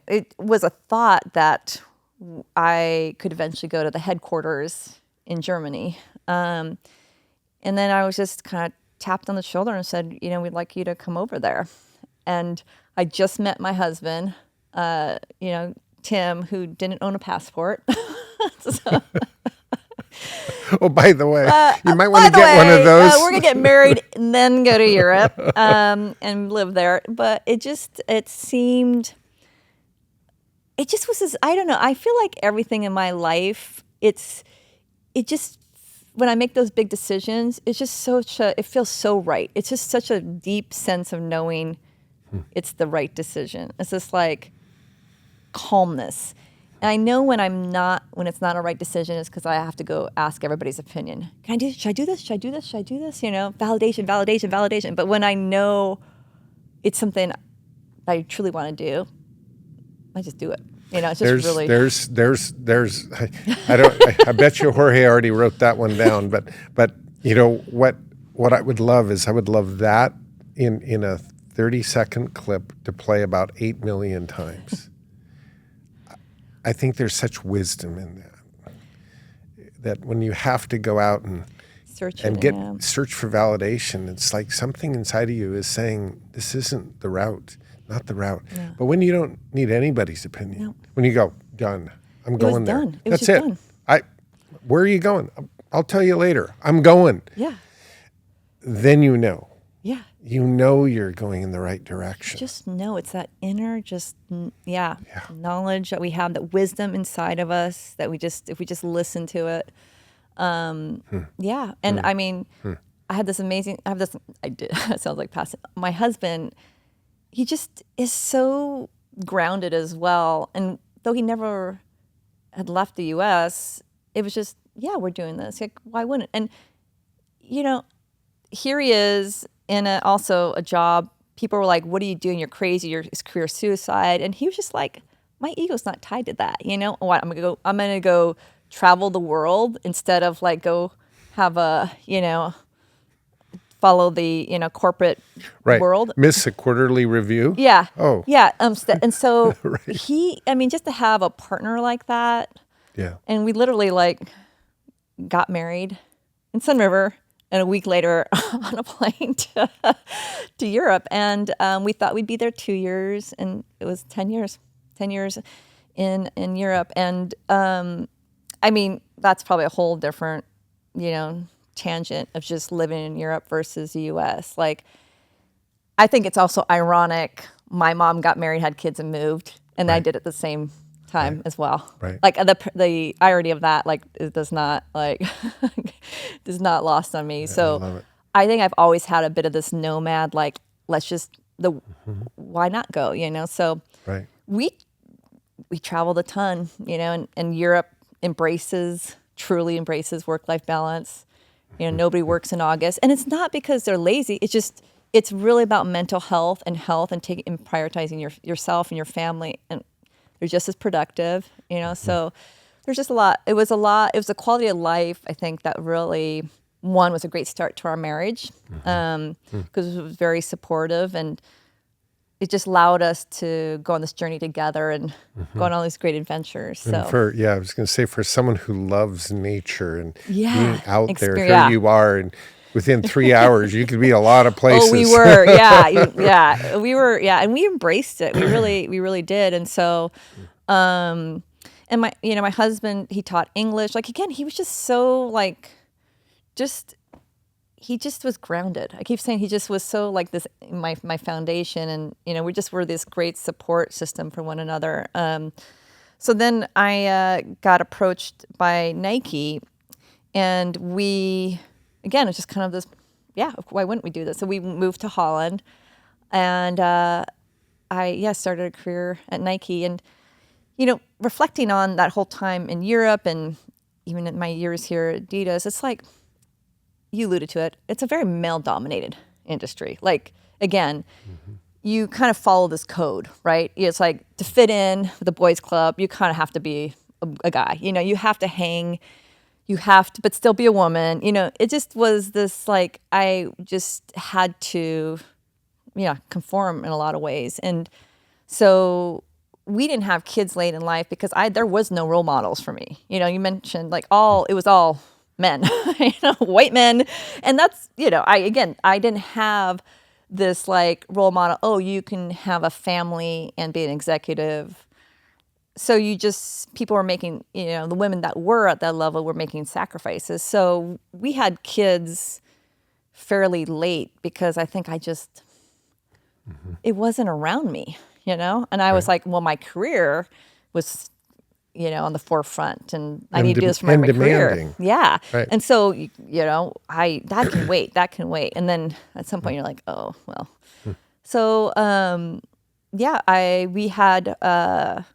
it was a thought that I could eventually go to the headquarters in Germany. And then I was just kind of tapped on the shoulder and said, we'd like you to come over there. And I just met my husband, Tim, who didn't own a passport. Oh, by the way, you might want to get one of those. We're going to get married and then go to Europe and live there. But it just was this, I don't know. I feel like everything in my life, when I make those big decisions, it's just it feels so right. It's just such a deep sense of knowing it's the right decision. It's just like calmness. And I know when it's not a right decision, is because I have to go ask everybody's opinion. Should I do this? Should I do this? Should I do this? Validation. But when I know it's something I truly want to do, I just do it. It's just really. I bet you Jorge already wrote that one down. But what I would love is that in a 30-second clip to play about 8 million times. I think there's such wisdom in that when you have to go out and search for validation, it's like something inside of you is saying, this isn't the route, not the route. No. But when you don't need anybody's opinion, when you go, done, I'm going there. Done. That's it. Done. Where are you going? I'll tell you later. I'm going. Yeah. Then you know. Yeah. You know you're going in the right direction. Just know it's that inner, knowledge that we have, that wisdom inside of us, that if we just listen to it. Yeah. And I mean, it sounds like passive. My husband, he just is so grounded as well. And though he never had left the US, it was just, we're doing this. Like, why wouldn't? And, here he is in also a job. People were like, what are you doing? You're crazy. You're career suicide. And he was just like, my ego's not tied to that. What? I'm going to go travel the world instead of like go have a, follow the, corporate Right. world. Miss a quarterly review? Yeah. Oh. Yeah. And so Right. just to have a partner like that, Yeah. and we literally got married in Sun River, and a week later on a plane to Europe. And we thought we'd be there 2 years, and it was 10 years in Europe. And that's probably a whole different, tangent of just living in Europe versus the US. I think it's also ironic. My mom got married, had kids, and moved, and I did at the same time as well. Right. The irony of that, it does not does not lost on me. I So love it. I think I've always had a bit of this nomad, let's just why not go, So Right. we traveled a ton, and Europe truly embraces work-life balance. Nobody works in August, and it's not because they're lazy. It's really about mental health and taking and prioritizing yourself and your family, and they're just as productive, So there's just a lot. It was a quality of life, I think, that really was a great start to our marriage, because it was very supportive, and it just allowed us to go on this journey together and go on all these great adventures. So And I was going to say, for someone who loves nature and Yeah. being out there, here Yeah. you are, and within 3 hours, you could be a lot of places. Oh, we were, we were, and we embraced it. We really did. And so, and my husband, he taught English. Again, he was just so he just was grounded. I keep saying he just was so this, my foundation, and we just were this great support system for one another. So then I got approached by Nike, and again, it's just kind of this, why wouldn't we do this? So we moved to Holland, and I started a career at Nike. And, reflecting on that whole time in Europe and even in my years here at Adidas, it's you alluded to it, it's a very male-dominated industry. Again, you kind of follow this code, right? It's to fit in with the boys' club, you kind of have to be a guy. You have to hang, but still be a woman. It just was this, I just had to, conform in a lot of ways. And so we didn't have kids late in life because there was no role models for me. You mentioned it was all men, white men. And that's, I didn't have this role model. Oh, you can have a family and be an executive. So people were making, the women that were at that level were making sacrifices. So we had kids fairly late because I think it wasn't around me, and I was well, my career was, on the forefront, and I need to do this for my career. Demanding. Yeah. Right. And so, that can wait. And then at some point you're oh, well. So, we had our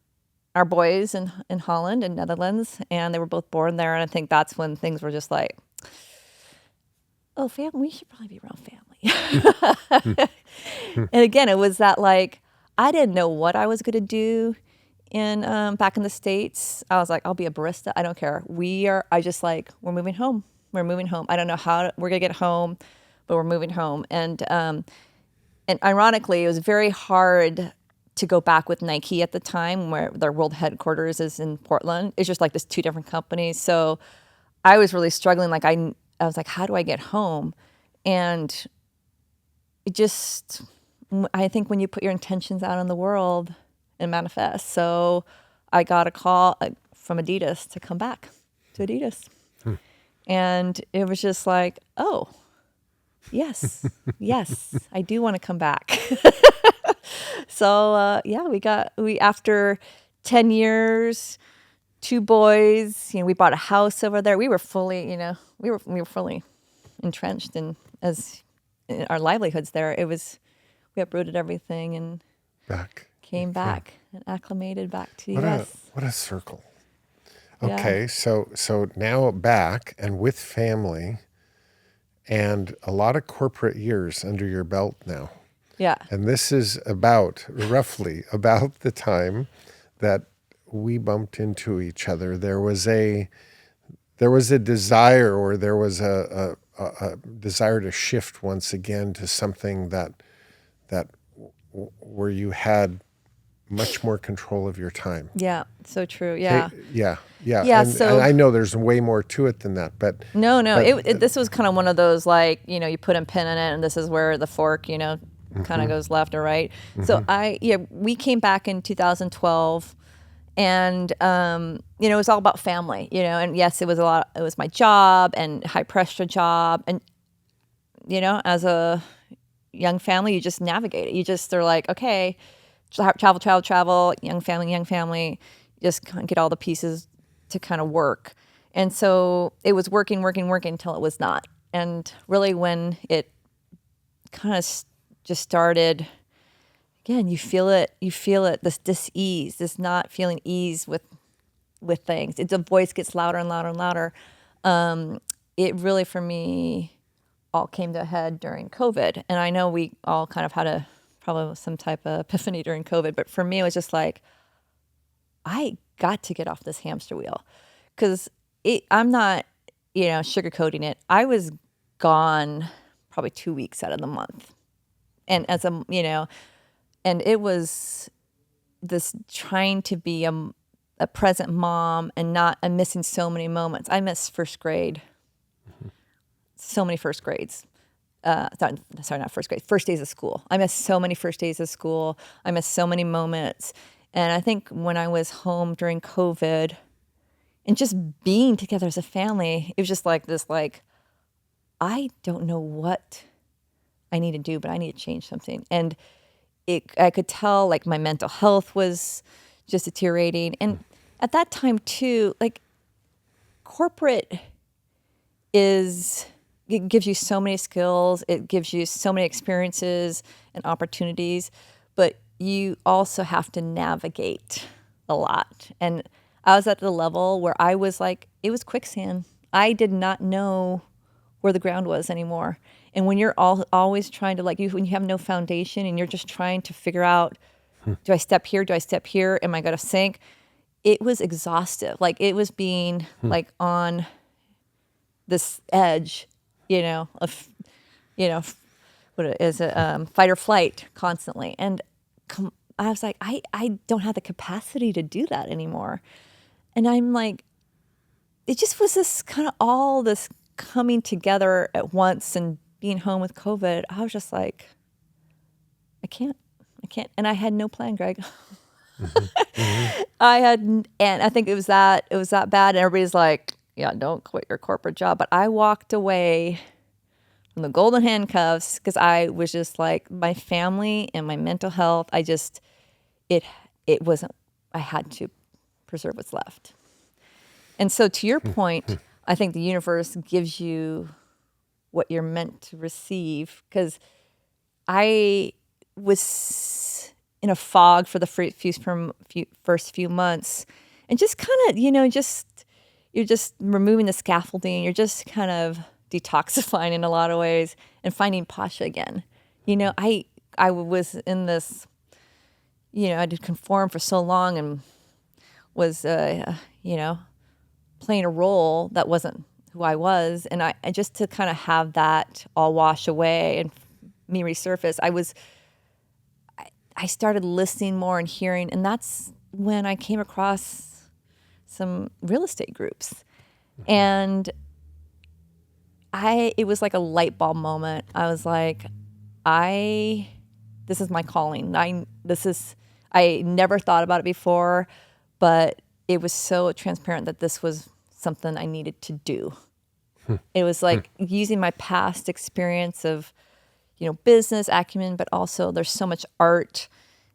boys in Holland and Netherlands, and they were both born there. And I think that's when things were just oh, family, we should probably be around family. And again, it was that I didn't know what I was going to do back in the States. I was I'll be a barista. I don't care. We're moving home. We're moving home. I don't know how we're going to get home, but we're moving home. And ironically, it was very hard to go back with Nike at the time, where their world headquarters is in Portland. It's just this two different companies. So I was really struggling. I was how do I get home? And I think when you put your intentions out in the world, it manifests. So I got a call from Adidas to come back to Adidas. And it was just oh, yes, I do want to come back. So after 10 years, 2 boys, we bought a house over there. We were fully, we were fully entrenched in our livelihoods there. We uprooted everything and came back and acclimated back to the U.S. What a circle. Okay, so now back and with family and a lot of corporate years under your belt now. Yeah. And this is roughly about the time that we bumped into each other. There was there was a desire, or there was a desire to shift once again to something where you had much more control of your time. Yeah, so true. Yeah. Yeah. Yeah, And so- I know there's way more to it than that, but No, but- this was kind of one of those, like, you put a pin in it and this is where the fork, kind of goes left or right. So we came back in 2012 and, it was all about family, and yes, it was my job and high pressure job. And, as a young family, you just navigate it. They're like, okay, travel, young family, just kind of get all the pieces to kind of work. And so it was working until it was not. And really when it kind of just started, again, you feel it, this dis-ease, this not feeling ease with things. The voice gets louder and louder and louder. It really, for me, all came to a head during COVID. And I know we all kind of had probably some type of epiphany during COVID, but for me, it was just like, I got to get off this hamster wheel, because I'm not, sugarcoating it. I was gone probably 2 weeks out of the month. And and it was this trying to be a present mom and I'm missing so many moments. I miss first grade. So many first grades. Not first grade, first days of school. I missed so many first days of school. I missed so many moments. And I think when I was home during COVID and just being together as a family, it was just like this, I don't know what I need to do, but I need to change something. And I could tell, my mental health was just deteriorating. And at that time too, corporate it gives you so many skills, it gives you so many experiences and opportunities, but you also have to navigate a lot. And I was at the level where I was it was quicksand. I did not know where the ground was anymore. And when you're always trying to, when you have no foundation and you're just trying to figure out, do I step here? Do I step here? Am I going to sink? It was exhaustive. It was being on this edge, of, what is it, fight or flight constantly. And I was like, I don't have the capacity to do that anymore. And I'm like, it just was this kind of all this coming together at once, and being home with COVID. I was just like, I can't. And I had no plan, Greg. And I think it was that bad. And everybody's like, yeah, don't quit your corporate job. But I walked away from the golden handcuffs because I was just my family and my mental health. It wasn't, I had to preserve what's left. And so to your point, I think the universe gives you what you're meant to receive, because I was in a fog for the first few months, and just kind of, you're just removing the scaffolding. You're just kind of detoxifying in a lot of ways and finding Pascha again. I was in this, I did conform for so long and was, playing a role that wasn't who I was. And I just to kind of have that all wash away and me resurface, I started listening more and hearing. And that's when I came across some real estate groups. And it was like a light bulb moment. I was like, this is my calling. I never thought about it before, but it was so transparent that this was something I needed to do. It was using my past experience of, business acumen, but also there's so much art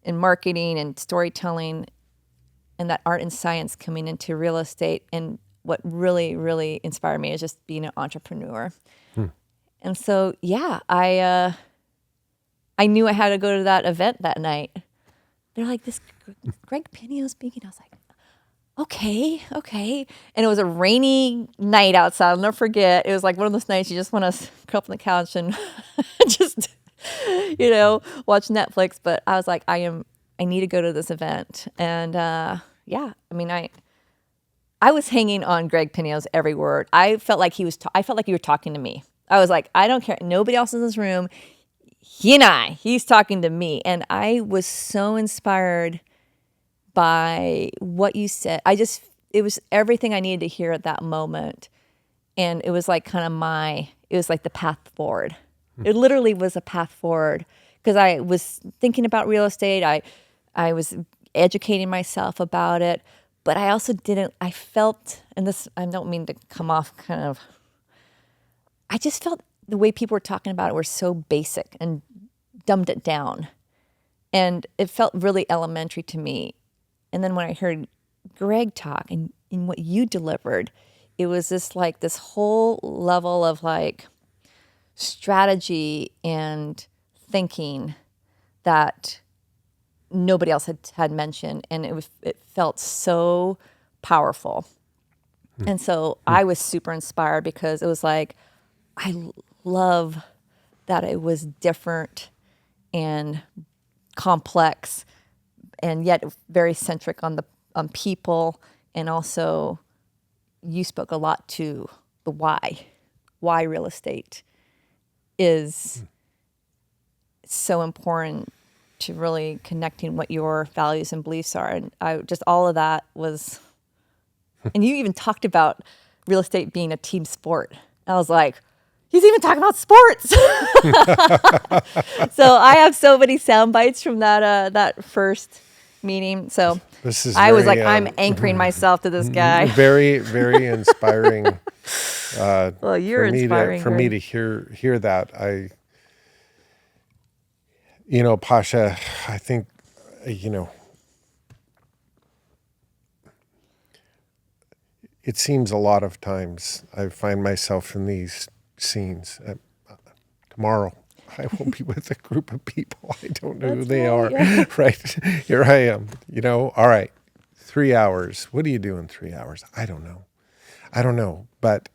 and marketing and storytelling, and that art and science coming into real estate. And what really, really inspired me is just being an entrepreneur. And so, yeah, I knew I had to go to that event that night. They're like, this Greg Pinneo speaking. I was like, okay. And it was a rainy night outside. I'll never forget. It was like one of those nights you just want to curl up on the couch and just, watch Netflix. But I was like, I need to go to this event. And I I was hanging on Greg Pinneo's every word. I felt like I felt like you were talking to me. I was like, I don't care. Nobody else in this room. He's talking to me. And I was so inspired by what you said. It was everything I needed to hear at that moment. And it was like it was like the path forward. It literally was a path forward because I was thinking about real estate. I was educating myself about it, but I also I felt, and this, I don't mean to come off I just felt the way people were talking about it were so basic and dumbed it down. And it felt really elementary to me. And then when I heard Greg talk and in what you delivered, it was this whole level of strategy and thinking that nobody else had mentioned, and it felt so powerful. And so I was super inspired because it was like, I love that it was different and complex, and yet very centric on people, and also you spoke a lot to the why real estate is so important to really connecting what your values and beliefs are. And I just, all of that was, and you even talked about real estate being a team sport. I was like, he's even talking about sports. So I have so many sound bites from that first meeting. So I was like, I'm anchoring myself to this guy. Very, very inspiring. Well, you're inspiring. For me to hear that, Pascha, I think, it seems a lot of times I find myself in these scenes. Tomorrow, I will be with a group of people. I don't know who they are. Yeah. Right. Here I am, all right, 3 hours. What do you do in 3 hours? I don't know. But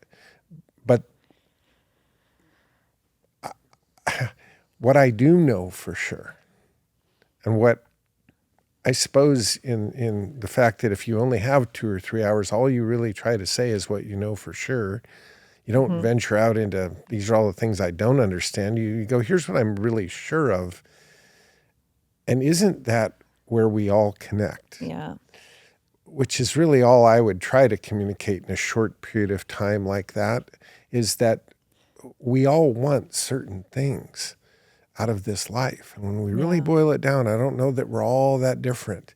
what I do know for sure, and what I suppose in the fact that if you only have 2 or 3 hours, all you really try to say is what you know for sure. You don't venture out into, these are all the things I don't understand. You go, here's what I'm really sure of. And isn't that where we all connect? Yeah. Which is really all I would try to communicate in a short period of time like that, is that we all want certain things out of this life. And when we really boil it down, I don't know that we're all that different.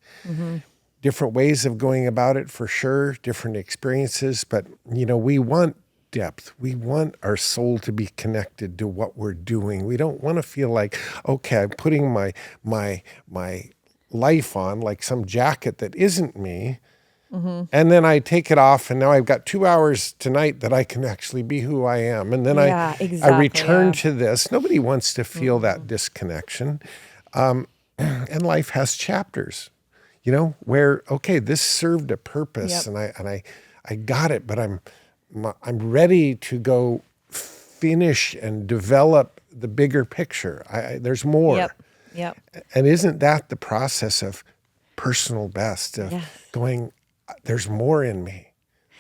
Different ways of going about it for sure, different experiences, but we want depth. We want our soul to be connected to what we're doing. We don't want to feel like, okay, I'm putting my life on like some jacket that isn't me. And then I take it off, and now I've got 2 hours tonight that I can actually be who I am. And then I return to this. Nobody wants to feel that disconnection. And life has chapters, where, okay, this served a purpose, and I got it, but I'm ready to go finish and develop the bigger picture. There's more. Yep. And isn't that the process of personal best, of going, there's more in me.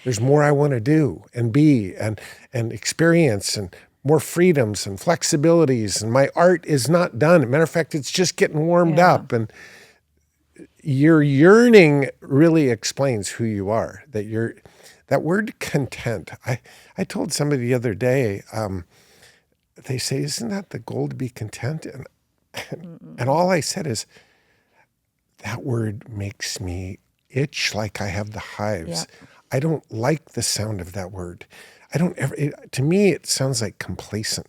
There's more I want to do and be and experience, and more freedoms and flexibilities. And my art is not done. As a matter of fact, it's just getting warmed up. And your yearning really explains who you are. That word content. I told somebody the other day, they say, isn't that the goal, to be content? And all I said is, that word makes me itch like I have the hives. I don't like the sound of that word. I don't ever, to me, it sounds like complacent.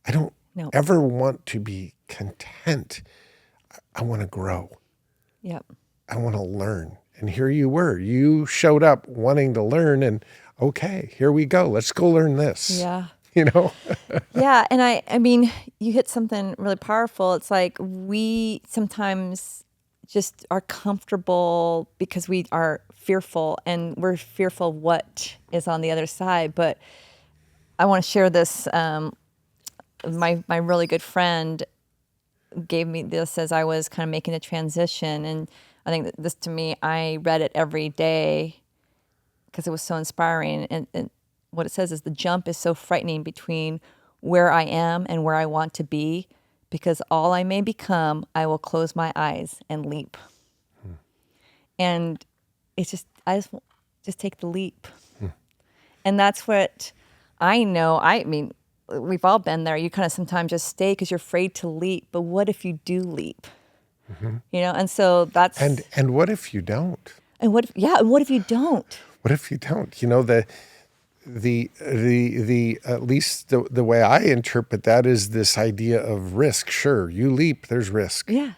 I don't ever want to be content. I want to grow. I want to learn. And here you were. You showed up wanting to learn, and okay, here we go. Let's go learn this. Yeah. Yeah. And I mean, you hit something really powerful. It's like we sometimes just are comfortable because we are fearful, and we're fearful what is on the other side. But I want to share this. My really good friend gave me this as I was kind of making a transition. And I think that this, to me, I read it every day because it was so inspiring. And what it says is the jump is so frightening between where I am and where I want to be, because all I may become, I will close my eyes and leap. And it's just, I just take the leap. And that's what I know. I mean, we've all been there. You kind of sometimes just stay because you're afraid to leap. But what if you do leap? You know, and so that's... And what if you don't? And what if you don't? What if you don't? You know, the at least the way I interpret that is this idea of risk. Sure, you leap, there's risk. Yeah.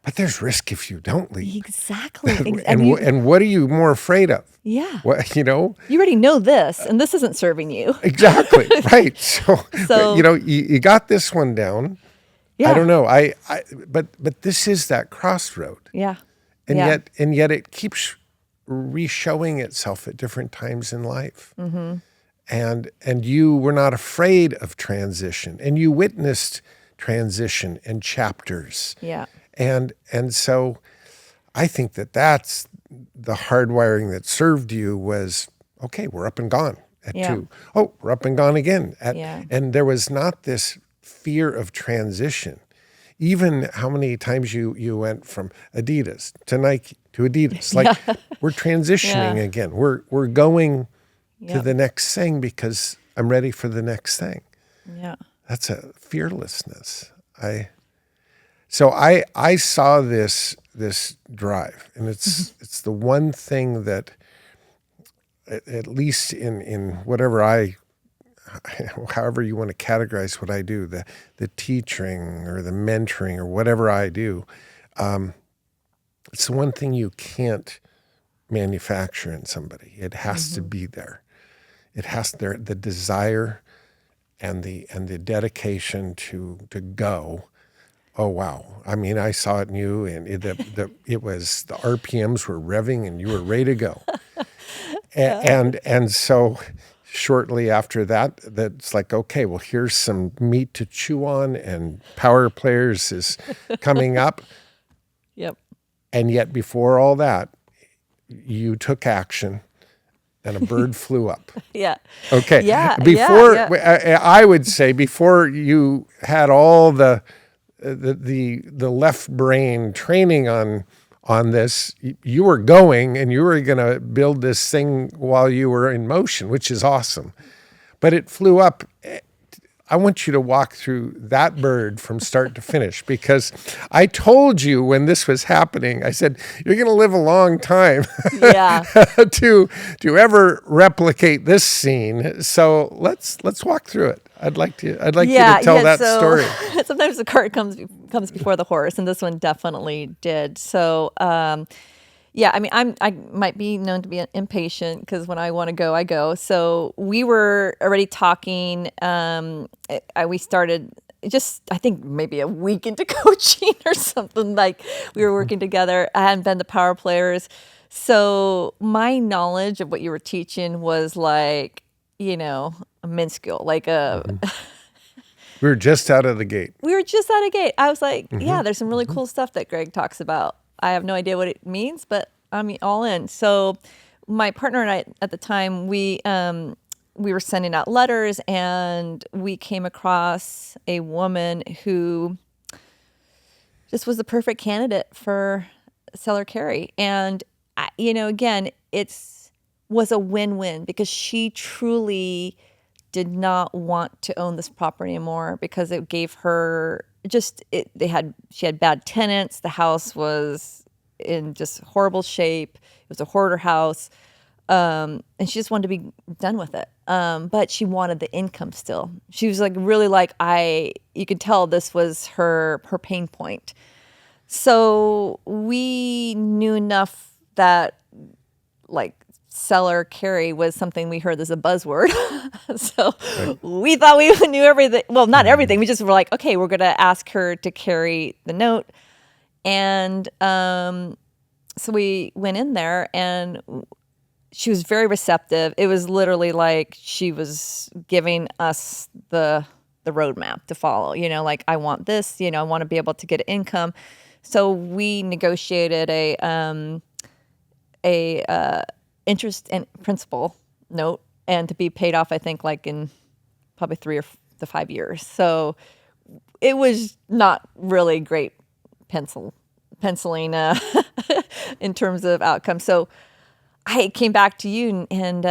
But there's risk if you don't leap. Exactly. And what are you more afraid of? Yeah. What, you know? You already know this, and this isn't serving you. Exactly. Right. So you know, you got this one down. Yeah. I don't know. But this is that crossroad. Yeah. And yet it keeps re-showing itself at different times in life. And you were not afraid of transition, and you witnessed transition and chapters. Yeah. And so I think that's the hardwiring that served you was, okay, we're up and gone at 2. Oh, we're up and gone again. And there was not this fear of transition. Even how many times you went from Adidas to Nike to Adidas. Like we're transitioning again. We're going to the next thing because I'm ready for the next thing. Yeah. That's a fearlessness. So I saw this drive, and it's the one thing that, at least in whatever however you want to categorize what I do, the teaching or the mentoring or whatever I do, it's the one thing you can't manufacture in somebody. It has to be there. It has the desire and the dedication to go. Oh wow! I mean, I saw it in you, and it was the RPMs were revving, and you were ready to go. And so shortly after that, that's like, okay, well, here's some meat to chew on, and Power Players is coming up. Yep. And yet, before all that, you took action, and a bird flew up. Yeah. Okay. Yeah. Before I would say, before you had all the left brain training on this, you were going and you were going to build this thing while you were in motion, which is awesome. But it flew up. I want you to walk through that bird from start to finish, because I told you when this was happening, I said, you're going to live a long time to ever replicate this scene. So let's walk through it. I'd like you to tell that story. Sometimes the cart comes before the horse, and this one definitely did. So, I mean, I might be known to be impatient, because when I want to go, I go. So we were already talking. We started just, I think, maybe a week into coaching or something. Like, we were working together. I hadn't been to Power Players. So my knowledge of what you were teaching was like, you know, minuscule, like a... We were just out of the gate. I was like, there's some really cool stuff that Greg talks about. I have no idea what it means, but I'm all in. So my partner and I at the time, we were sending out letters, and we came across a woman who just was the perfect candidate for Seller Carey. And, again, was a win-win, because she truly did not want to own this property anymore, because it gave her she had bad tenants. The house was in just horrible shape. It was a hoarder house. And she just wanted to be done with it. But she wanted the income still. She was like, really like, you could tell this was her pain point. So we knew enough that, like, Seller Carey was something we heard as a buzzword. So we thought we knew everything. Well, not everything. We just were like, okay, we're going to ask her to carry the note. And so we went in there, and she was very receptive. It was literally like she was giving us the roadmap to follow. Like, I want this. I want to be able to get income. So we negotiated a interest and principal note, and to be paid off, I think, like in probably 3 to 5 years. So it was not really great penciling in terms of outcome. So I came back to you and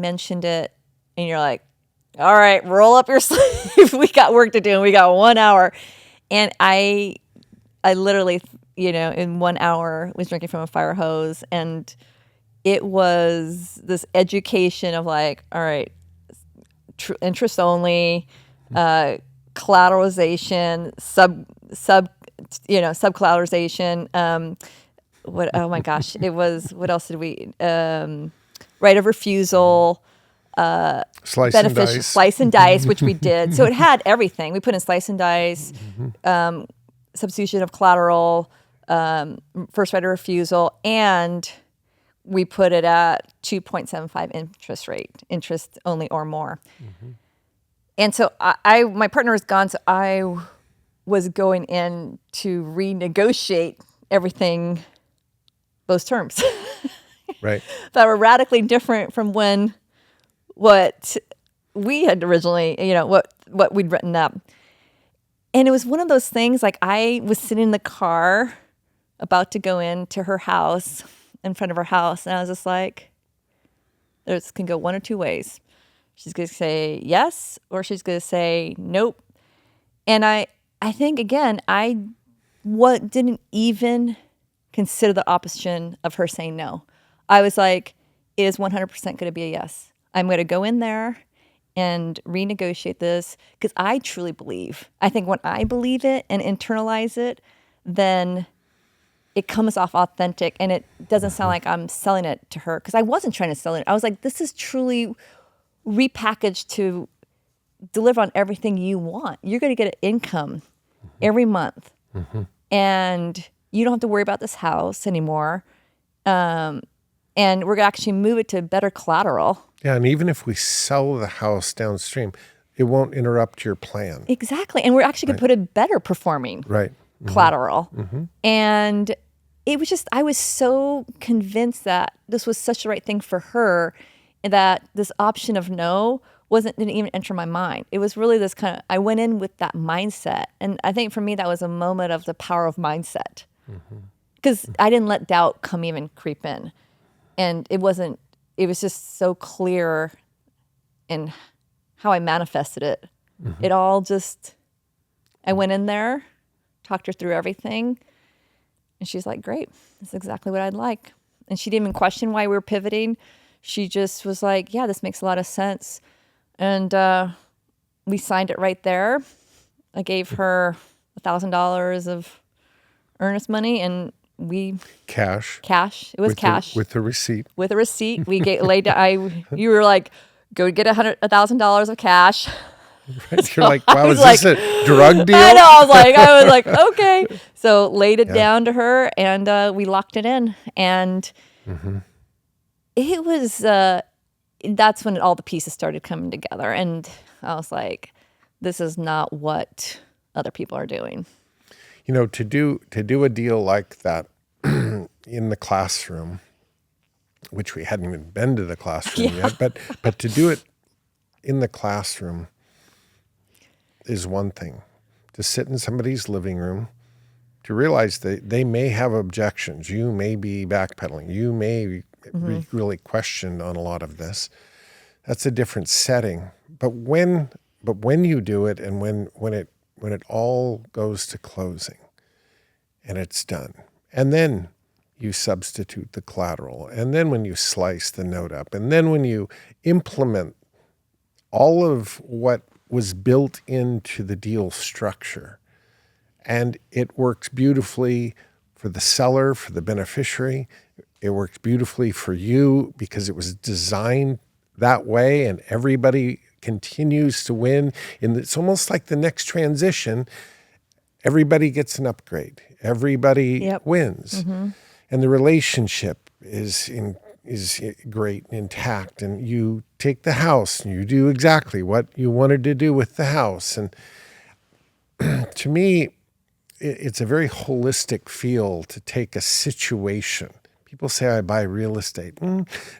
mentioned it, and you're like, all right, roll up your sleeve. We got work to do, and we got 1 hour. And I literally, in 1 hour was drinking from a fire hose, and it was this education of like, all right, interest only, collateralization, sub-collateralization. Oh my gosh, it was, what else did we, right of refusal, Slice and dice, which we did. So it had everything. We put in slice and dice, substitution of collateral, first right of refusal, and we put it at 2.75 interest rate, interest only or more. And so my partner was gone, so I was going in to renegotiate everything, those terms. Right. That were radically different from what we had originally, what we'd written up. And it was one of those things, like I was sitting in the car about to go into her house, in front of her house, and I was just like, this can go one or two ways. She's going to say yes, or she's going to say nope. And I think, again, I didn't even consider the option of her saying no. I was like, it is 100% going to be a yes. I'm going to go in there and renegotiate this, because I truly believe. I think when I believe it and internalize it, then it comes off authentic, and it doesn't sound like I'm selling it to her, because I wasn't trying to sell it. I was like, this is truly repackaged to deliver on everything you want. You're going to get an income every month, and you don't have to worry about this house anymore. And we're going to actually move it to better collateral. Yeah, and even if we sell the house downstream, it won't interrupt your plan. Exactly. And we're actually going to put a better performing collateral. And it was just, I was so convinced that this was such the right thing for her, and that this option of no didn't even enter my mind. It was really this kind of, I went in with that mindset. And I think for me, that was a moment of the power of mindset. Because I didn't let doubt even creep in. And it was just so clear in how I manifested it. It all just, I went in there, talked her through everything, and she's like, great, that's exactly what I'd like. And she didn't even question why we were pivoting. She just was like, yeah, this makes a lot of sense. And we signed it right there. I gave her $1,000 of earnest money, and cash. It was cash with the receipt. With a receipt, we laid down. You were like, go get $1,000 of cash. Right. You're like, wow, is this a drug deal? I know. I was like, okay. So laid it down to her, and we locked it in, and it was. That's when all the pieces started coming together, and I was like, this is not what other people are doing. To do a deal like that in the classroom, which we hadn't even been to the classroom yet, but to do it in the classroom is one thing. To sit in somebody's living room, to realize that they may have objections. You may be backpedaling. You may be really questioned on a lot of this. That's a different setting. But when you do it, and when it all goes to closing and it's done, and then you substitute the collateral, and then when you slice the note up, and then when you implement all of what was built into the deal structure, and it works beautifully for the seller, for the beneficiary, it works beautifully for you because it was designed that way, and everybody continues to win. And it's almost like the next transition, everybody gets an upgrade. Everybody wins. And the relationship is great and intact. And you take the house and you do exactly what you wanted to do with the house. And to me, it's a very holistic feel to take a situation. People say, I buy real estate.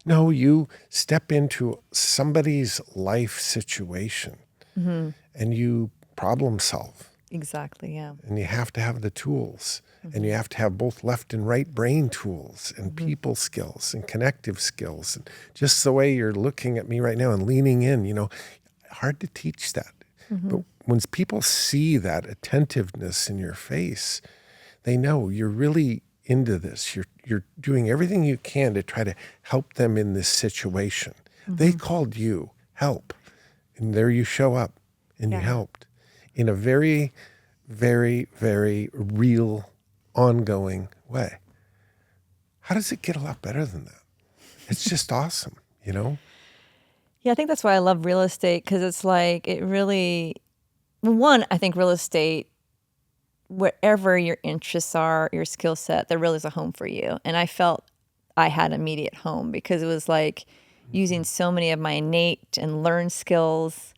No, you step into somebody's life situation and you problem solve. Exactly, yeah. And you have to have the tools. And you have to have both left and right brain tools and people skills and connective skills. And just the way you're looking at me right now and leaning in, hard to teach that. But when people see that attentiveness in your face, they know you're really into this. You're doing everything you can to try to help them in this situation. They called you help. And there you show up and you helped in a very, very, very real, ongoing way. How does it get a lot better than that? It's just awesome, Yeah, I think that's why I love real estate, because it's like it really, one, I think real estate, wherever your interests are, your skill set, there really is a home for you. And I felt I had immediate home because it was like using so many of my innate and learned skills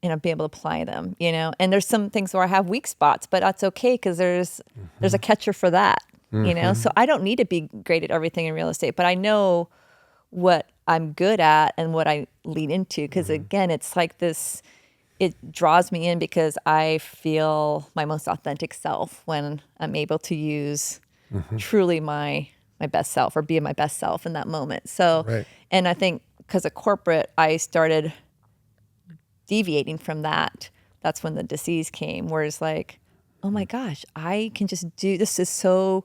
and I'll be able to apply them, And there's some things where I have weak spots, but that's okay because there's a catcher for that, So I don't need to be great at everything in real estate, but I know what I'm good at and what I lean into because, again, it's like this, it draws me in because I feel my most authentic self when I'm able to use truly my best self or be my best self in that moment. So, and I think because of corporate, I started deviating from that. That's when the disease came, where it's like, oh my gosh, I can just do this. Is so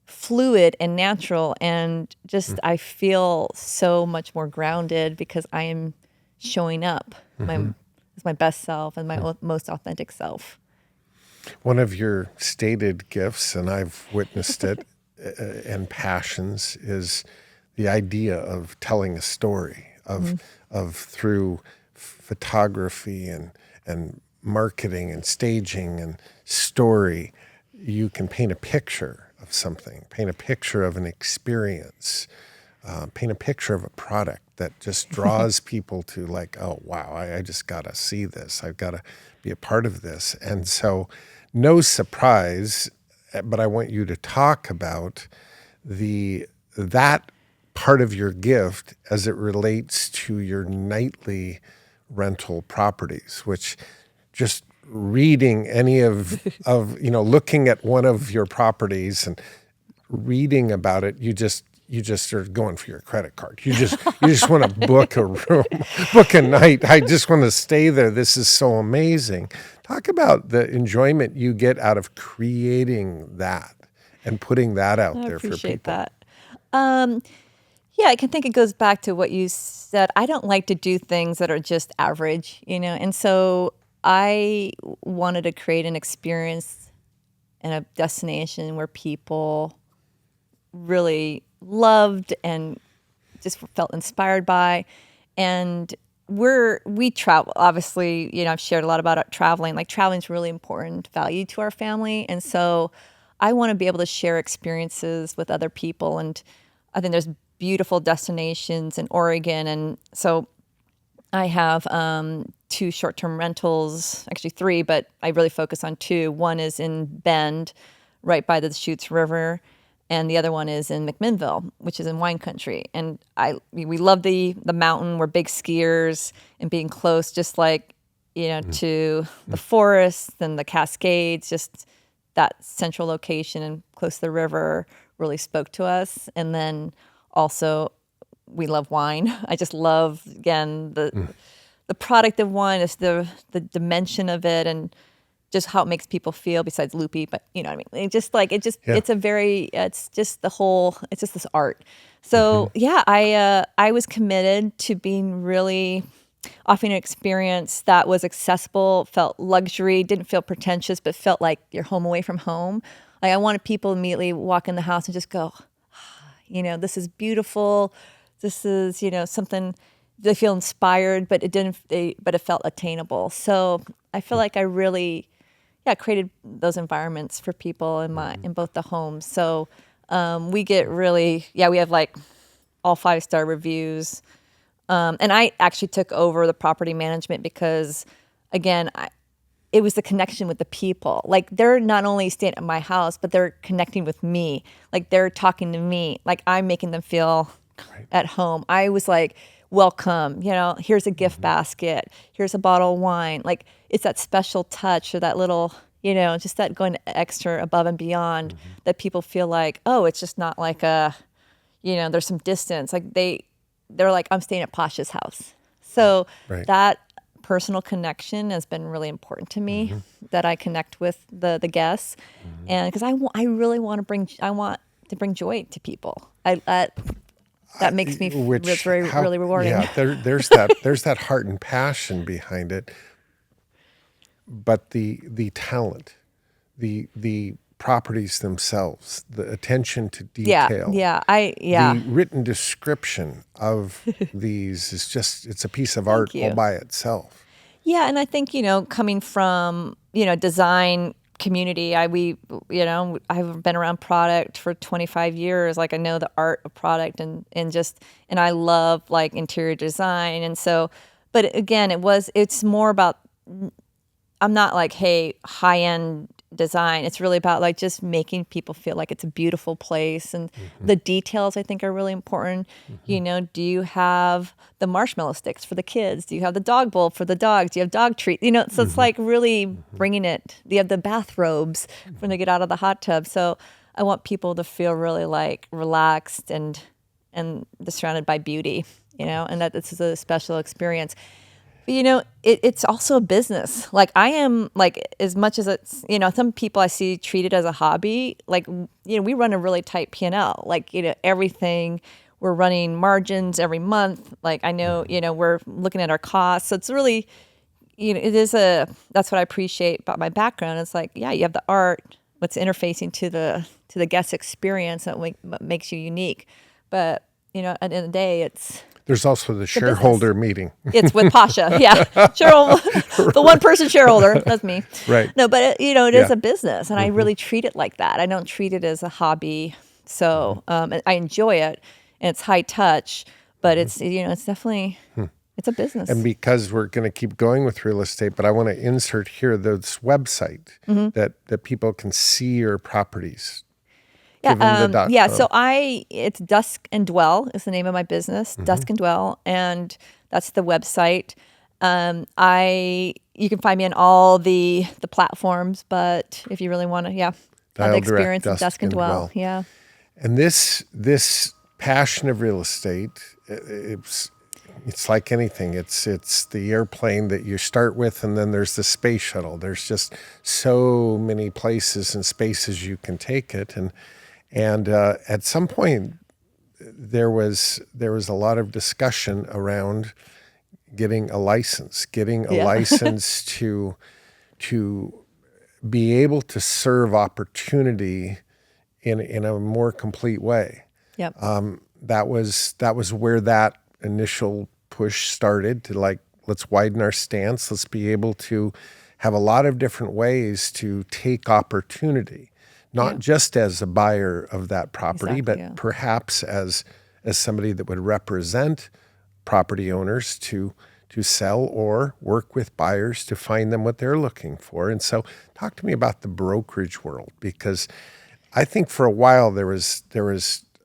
fluid and natural, and just I feel so much more grounded because I am showing up as my best self and my most authentic self. One of your stated gifts, and I've witnessed it, and passions, is the idea of telling a story of through photography and marketing and staging and story. You can paint a picture of something, paint a picture of an experience, paint a picture of a product that just draws people to like, oh, wow, I just got to see this. I've got to be a part of this. And so no surprise, but I want you to talk about that part of your gift as it relates to your nightly rental properties, which just reading any of looking at one of your properties and reading about it, you just are going for your credit card. You just want to book a room, book a night. I just want to stay there. This is so amazing. Talk about the enjoyment you get out of creating that and putting that out there for people. I appreciate that. Yeah, I can think it goes back to what you said. I don't like to do things that are just average, and so I wanted to create an experience and a destination where people really loved and just felt inspired by. And we travel, obviously, I've shared a lot about traveling. Like traveling is really important value to our family. And so I want to be able to share experiences with other people. And I think there's beautiful destinations in Oregon. And so I have 2 short-term rentals, actually 3, but I really focus on 2. One is in Bend, right by the Deschutes River, and the other one is in McMinnville, which is in wine country. And we love the mountain. We're big skiers, and being close, just like to the forests and the Cascades, just that central location and close to the river really spoke to us. And then also, we love wine. I just love, again, the product of wine, is the dimension of it, and just how it makes people feel. Besides loopy, but you know what I mean. It's just this art. So I was committed to being really offering an experience that was accessible, felt luxury, didn't feel pretentious, but felt like you're home away from home. Like I wanted people to immediately walk in the house and just go, this is beautiful. This is, something they feel inspired, but it felt attainable. So I feel like I really, created those environments for people in both the homes. So we get really, we have like all 5-star reviews. And I actually took over the property management because, again, it was the connection with the people. Like they're not only staying at my house, but they're connecting with me. Like they're talking to me. Like I'm making them feel at home. I was like, welcome, here's a gift basket. Here's a bottle of wine. Like it's that special touch or that little, just that going extra above and beyond that people feel like, oh, it's just not like there's some distance. Like they're like, I'm staying at Pascha's house. So that personal connection has been really important to me, that I connect with the guests, and because I really want to bring joy to people. That makes me really rewarding. Yeah, there's that heart and passion behind it, but the talent, the properties themselves, the attention to detail, the written description of these is just, it's a piece of art all by itself. Yeah, and I think, coming from, design community, I've been around product for 25 years. Like I know the art of product and I love like interior design. And so, but again, it's more about, I'm not like, hey, high-end design. It's really about like just making people feel like it's a beautiful place, and the details I think are really important. Do you have the marshmallow sticks for the kids? Do you have the dog bowl for the dogs? Do you have dog treats? So it's like really bringing it. Do you have the bathrobes when they get out of the hot tub? So I want people to feel really like relaxed and surrounded by beauty, and that this is a special experience. But, it's also a business. Like I am like, as much as it's, some people I see treat it as a hobby, like, we run a really tight P&L, like, everything, we're running margins every month. Like I know, we're looking at our costs. So it's really, that's what I appreciate about my background. It's like, yeah, you have the art, what's interfacing to the guest experience that makes you unique. But, at the end of the day, there's also the shareholder meeting. It's with Pascha, yeah. The one-person shareholder, that's me. Right. No, but it is a business, and I really treat it like that. I don't treat it as a hobby. So I enjoy it, and it's high touch, but it's it's definitely it's a business. And because we're going to keep going with real estate, but I want to insert here this website that people can see your properties. Yeah, so it's Dusk and Dwell is the name of my business, Dusk and Dwell, and that's the website. You can find me on all the platforms, but if you really want to, have the experience of Dusk and Dwell. Yeah. And this passion of real estate, it's like anything. It's the airplane that you start with, and then there's the space shuttle. There's just so many places and spaces you can take it, and at some point, there was a lot of discussion around getting a license to be able to serve opportunity in a more complete way. Yep. That was where that initial push started to, like, let's widen our stance. Let's be able to have a lot of different ways to take opportunity. Not just as a buyer of that property, but perhaps as somebody that would represent property owners to sell or work with buyers to find them what they're looking for. And so talk to me about the brokerage world, because I think for a while there was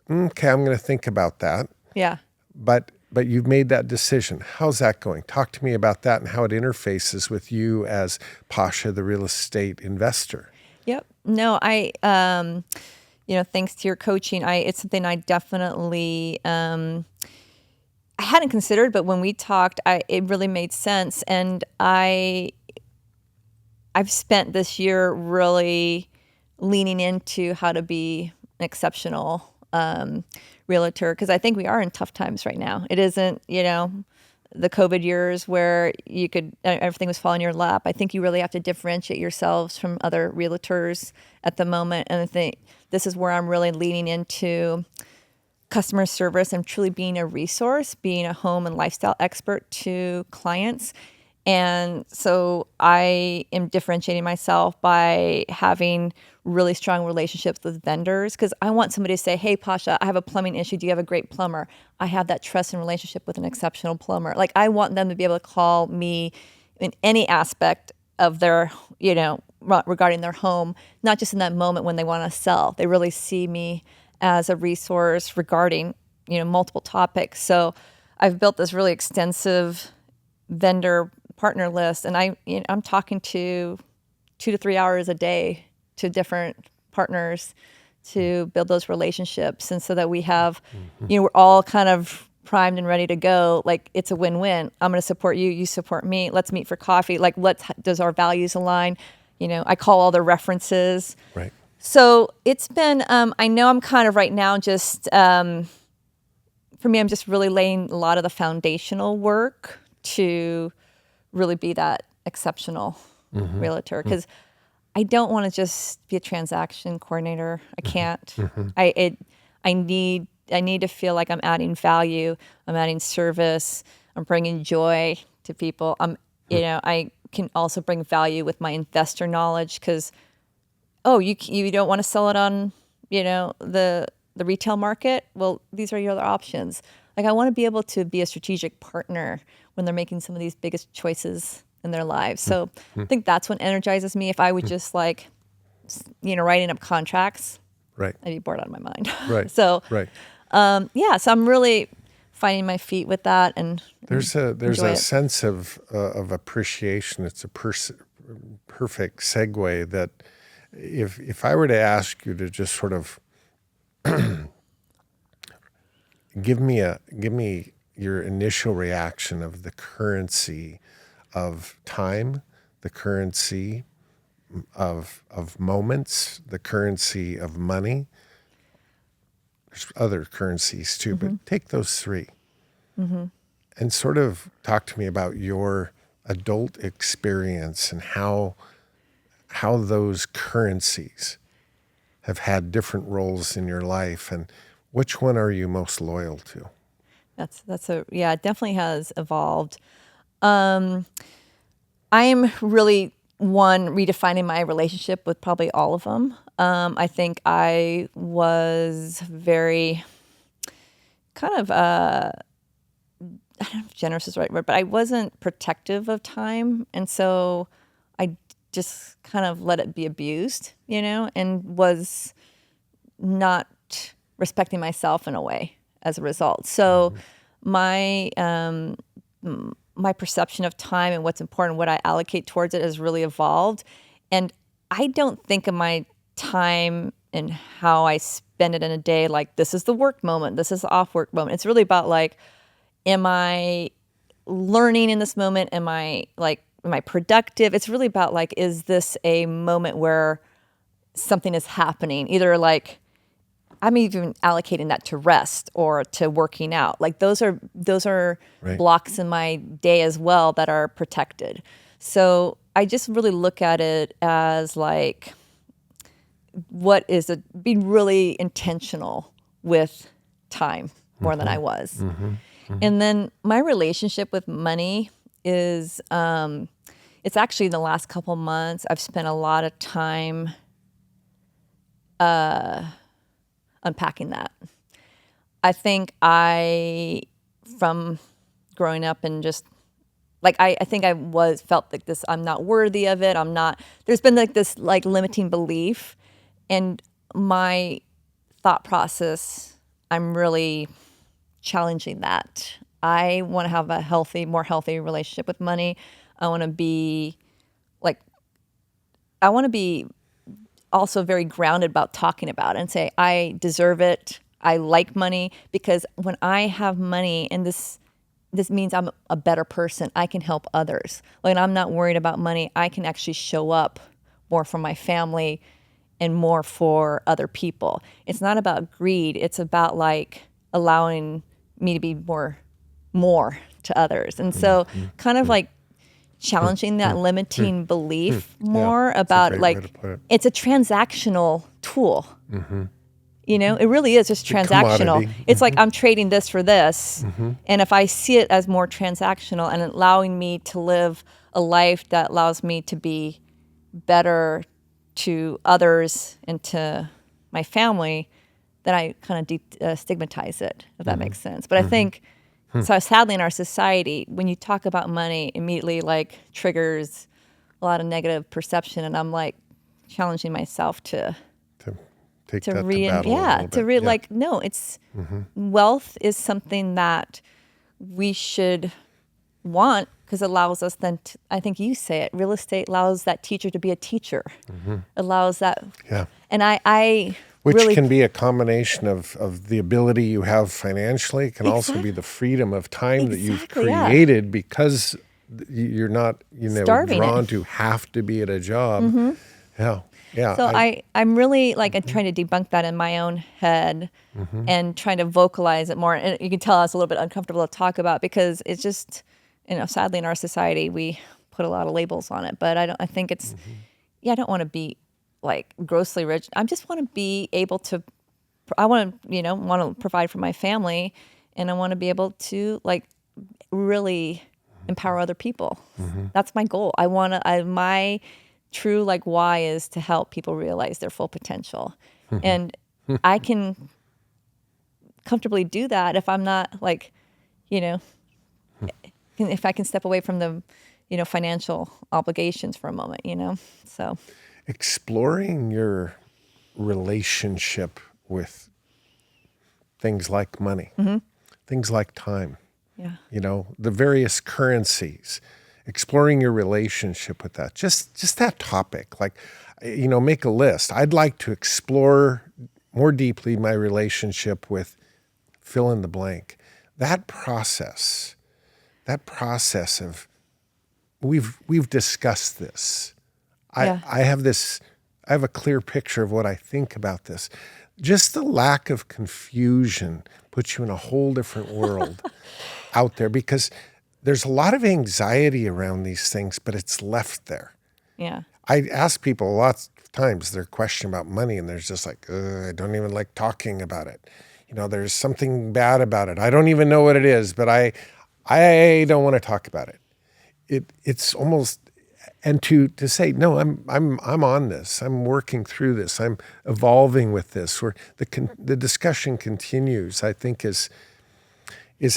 okay, I'm going to think about that. Yeah. But you've made that decision. How's that going? Talk to me about that and how it interfaces with you as Pascha, the real estate investor. Yep. No, I, thanks to your coaching, it's something I definitely, I hadn't considered, but when we talked, it really made sense. And I've spent this year really leaning into how to be an exceptional, realtor, because I think we are in tough times right now. It isn't, the COVID years where everything was falling in your lap. I think you really have to differentiate yourselves from other realtors at the moment. And I think this is where I'm really leaning into customer service and truly being a resource, being a home and lifestyle expert to clients. And so I am differentiating myself by having really strong relationships with vendors, because I want somebody to say, hey, Pascha, I have a plumbing issue. Do you have a great plumber? I have that trust and relationship with an exceptional plumber. Like, I want them to be able to call me in any aspect of their, regarding their home, not just in that moment when they want to sell. They really see me as a resource regarding, multiple topics. So I've built this really extensive vendor partner list, and I'm talking to 2 to 3 hours a day to different partners to build those relationships, and so that we have, we're all kind of primed and ready to go. Like, it's a win-win. I'm going to support you, you support me. Let's meet for coffee. Like, does our values align? I call all the references. Right. So it's been, I know I'm kind of right now just, for me, I'm just really laying a lot of the foundational work to really be that exceptional realtor, because I don't want to just be a transaction coordinator. I can't. I need to feel like I'm adding value. I'm adding service. I'm bringing joy to people. I can also bring value with my investor knowledge, because, you don't want to sell it on, the retail market. Well, these are your other options. Like, I want to be able to be a strategic partner when they're making some of these biggest choices in their lives. So I think that's what energizes me. If I would just writing up contracts, right, I'd be bored out of my mind. Right. So, right. So I'm really finding my feet with that, and There's a enjoy it. sense of appreciation. It's a perfect segue that if I were to ask you to just sort of give me your initial reaction of the currency of time, the currency of moments, the currency of money. There's other currencies too, but take those three and sort of talk to me about your adult experience and how those currencies have had different roles in your life, and which one are you most loyal to? It definitely has evolved. I'm really redefining my relationship with probably all of them. I think I was very kind of, I don't know if generous is the right word, but I wasn't protective of time. And so I just kind of let it be abused, and was not respecting myself in a way as a result. So my perception of time and what's important, what I allocate towards it, has really evolved. And I don't think of my time and how I spend it in a day like, this is the work moment, this is the off work moment. It's really about am I learning in this moment? Am I productive? It's really about is this a moment where something is happening? Either I'm even allocating that to rest or to working out. Those are Right. blocks in my day as well that are protected. So I just really look at it as what is it? Being really intentional with time more than I was. And then my relationship with money is, it's actually in the last couple months, I've spent a lot of time unpacking that. I think from growing up and just I think I felt like this, I'm not worthy of it. There's been this limiting belief, and my thought process, I'm really challenging that. I want to have a more healthy relationship with money. I want to be also very grounded about talking about it and say, I deserve it. I like money, because when I have money, and this means I'm a better person, I can help others. I'm not worried about money. I can actually show up more for my family and more for other people. It's not about greed. It's about allowing me to be more to others. And so kind of challenging that limiting belief more about great way to put it. It's a transactional tool. It really is just transactional. commodity. It's I'm trading this for this. And if I see it as more transactional and allowing me to live a life that allows me to be better to others and to my family, then I kind of stigmatize it, if that makes sense. But I think, so sadly in our society, when you talk about money, immediately triggers a lot of negative perception, and I'm like challenging myself to take that to battle a little bit. like, no, it's wealth is something that we should want because it allows us then I think you say it, real estate allows that teacher to be a teacher, allows that. Yeah. And I Which really can be a combination of the ability you have financially. It can also be the freedom of time that you've created because you're not, drawn to have to be at a job. Yeah. Yeah. So I'm really like trying to debunk that in my own head and trying to vocalize it more. And you can tell it's a little bit uncomfortable to talk about because it's just, sadly in our society, we put a lot of labels on it. But I think it's, I don't want to be like grossly rich. I just want to be able to, I want to provide for my family, and I want to be able to like really empower other people. That's my goal. My true like why is to help people realize their full potential. And I can comfortably do that if I'm not like, if I can step away from the, financial obligations for a moment, so. Exploring your relationship with things like money, things like time, the various currencies, exploring your relationship with that, just that topic, like, make a list. I'd like to explore more deeply my relationship with fill in the blank. That process of, we've discussed this. I have a clear picture of what I think about this. Just the lack of confusion puts you in a whole different world out there, because there's a lot of anxiety around these things, but it's left there. Yeah. I ask people lots of times their question about money, and there's just like, I don't even like talking about it. There's something bad about it. I don't even know what it is, but I don't want to talk about it. It's almost, and to say, no, I'm on this. I'm working through this. I'm evolving with this. Where the discussion continues, I think is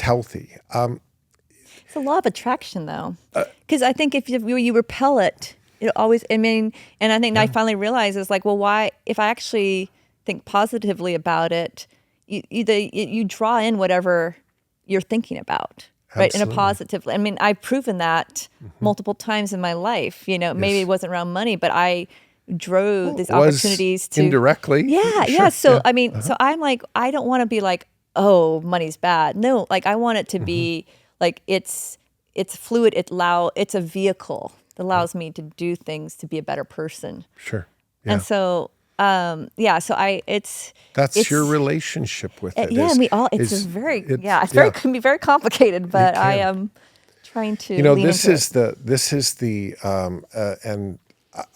healthy. It's a law of attraction, though, because I think if you repel it, it always. And I think I finally realized is like, well, why? If I actually think positively about it, you draw in whatever you're thinking about. Right, Absolutely. in a positive. I've proven that multiple times in my life. Maybe it wasn't around money, but I drove these opportunities to indirectly. Yeah, Sure. yeah. So so I'm like, I don't want to be like, oh, money's bad. No, like I want it to be like it's fluid. It's a vehicle that allows me to do things to be a better person. Sure. Yeah. And so. That's your relationship with it. It can be very complicated, but I am trying to. This is and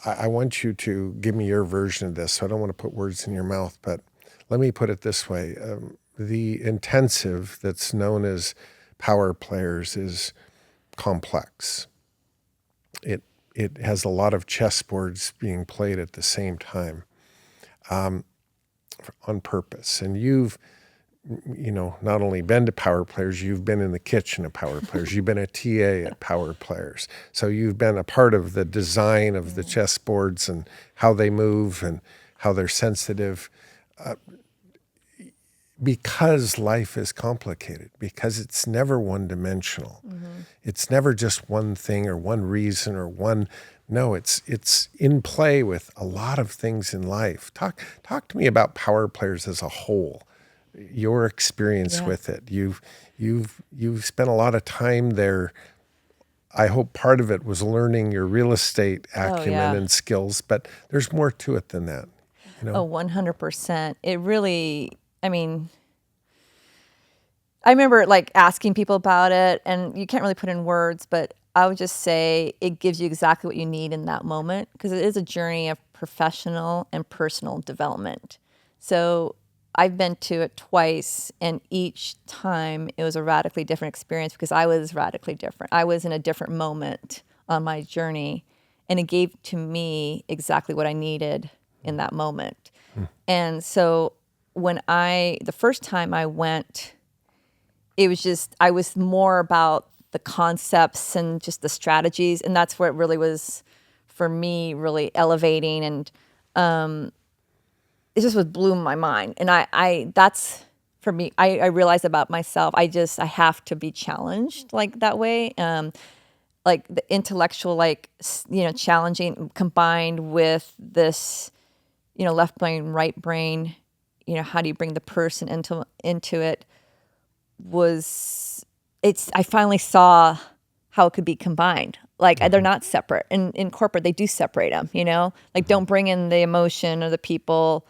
I want you to give me your version of this. So I don't want to put words in your mouth, but let me put it this way: the intensive that's known as Power Players is complex. It has a lot of chessboards being played at the same time. On purpose. And you've, not only been to Power Players, you've been in the kitchen of Power Players. You've been a TA at Power Players. So you've been a part of the design of the chessboards and how they move and how they're sensitive. Because life is complicated, because it's never one-dimensional. It's never just one thing or one reason or one. No, it's in play with a lot of things in life. Talk to me about Power Players as a whole. Your experience with it. You've spent a lot of time there. I hope part of it was learning your real estate acumen and skills, but there's more to it than that. 100%. It really. I remember like asking people about it, and you can't really put in words, but I would just say it gives you exactly what you need in that moment, because it is a journey of professional and personal development. So I've been to it twice, and each time it was a radically different experience because I was radically different. I was in a different moment on my journey, and it gave to me exactly what I needed in that moment. And so the first time I went, it was just, I was more about the concepts and just the strategies. And that's where it really was for me really elevating, and it just was blew my mind. And I that's for me. I realized about myself. I have to be challenged like that way. Like the intellectual, like challenging combined with this, left brain, right brain. How do you bring the person into it? I finally saw how it could be combined. Like they're not separate. And in corporate, they do separate them, like don't bring in the emotion or the people,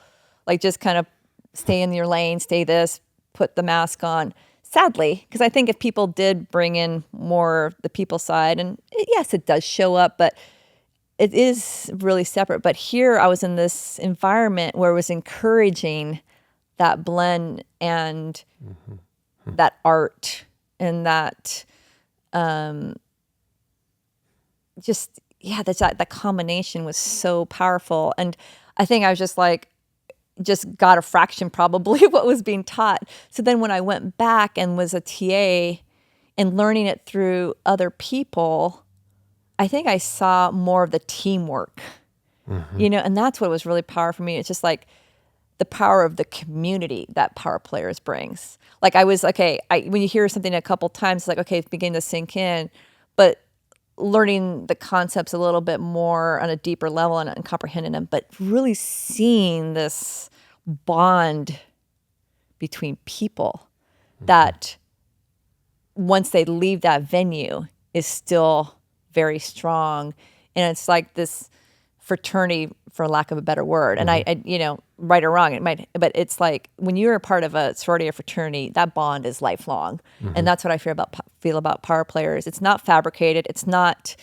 like just kind of stay in your lane, stay this, put the mask on. Sadly, because I think if people did bring in more the people side, and yes, it does show up, but it is really separate. But here I was in this environment where it was encouraging that blend and that art and that that combination was so powerful. And I think I was just got a fraction probably of what was being taught. So then when I went back and was a TA and learning it through other people, I think I saw more of the teamwork, and that's what was really powerful for me. It's just like the power of the community that Power Players brings. Like I was, when you hear something a couple times, it's like, okay, it's beginning to sink in, but learning the concepts a little bit more on a deeper level and comprehending them, but really seeing this bond between people that once they leave that venue is still very strong. And it's like this fraternity, for lack of a better word. And I right or wrong, it might, but it's like when you're a part of a sorority or fraternity, that bond is lifelong. And that's what I feel about Power Players. It's not fabricated. It's not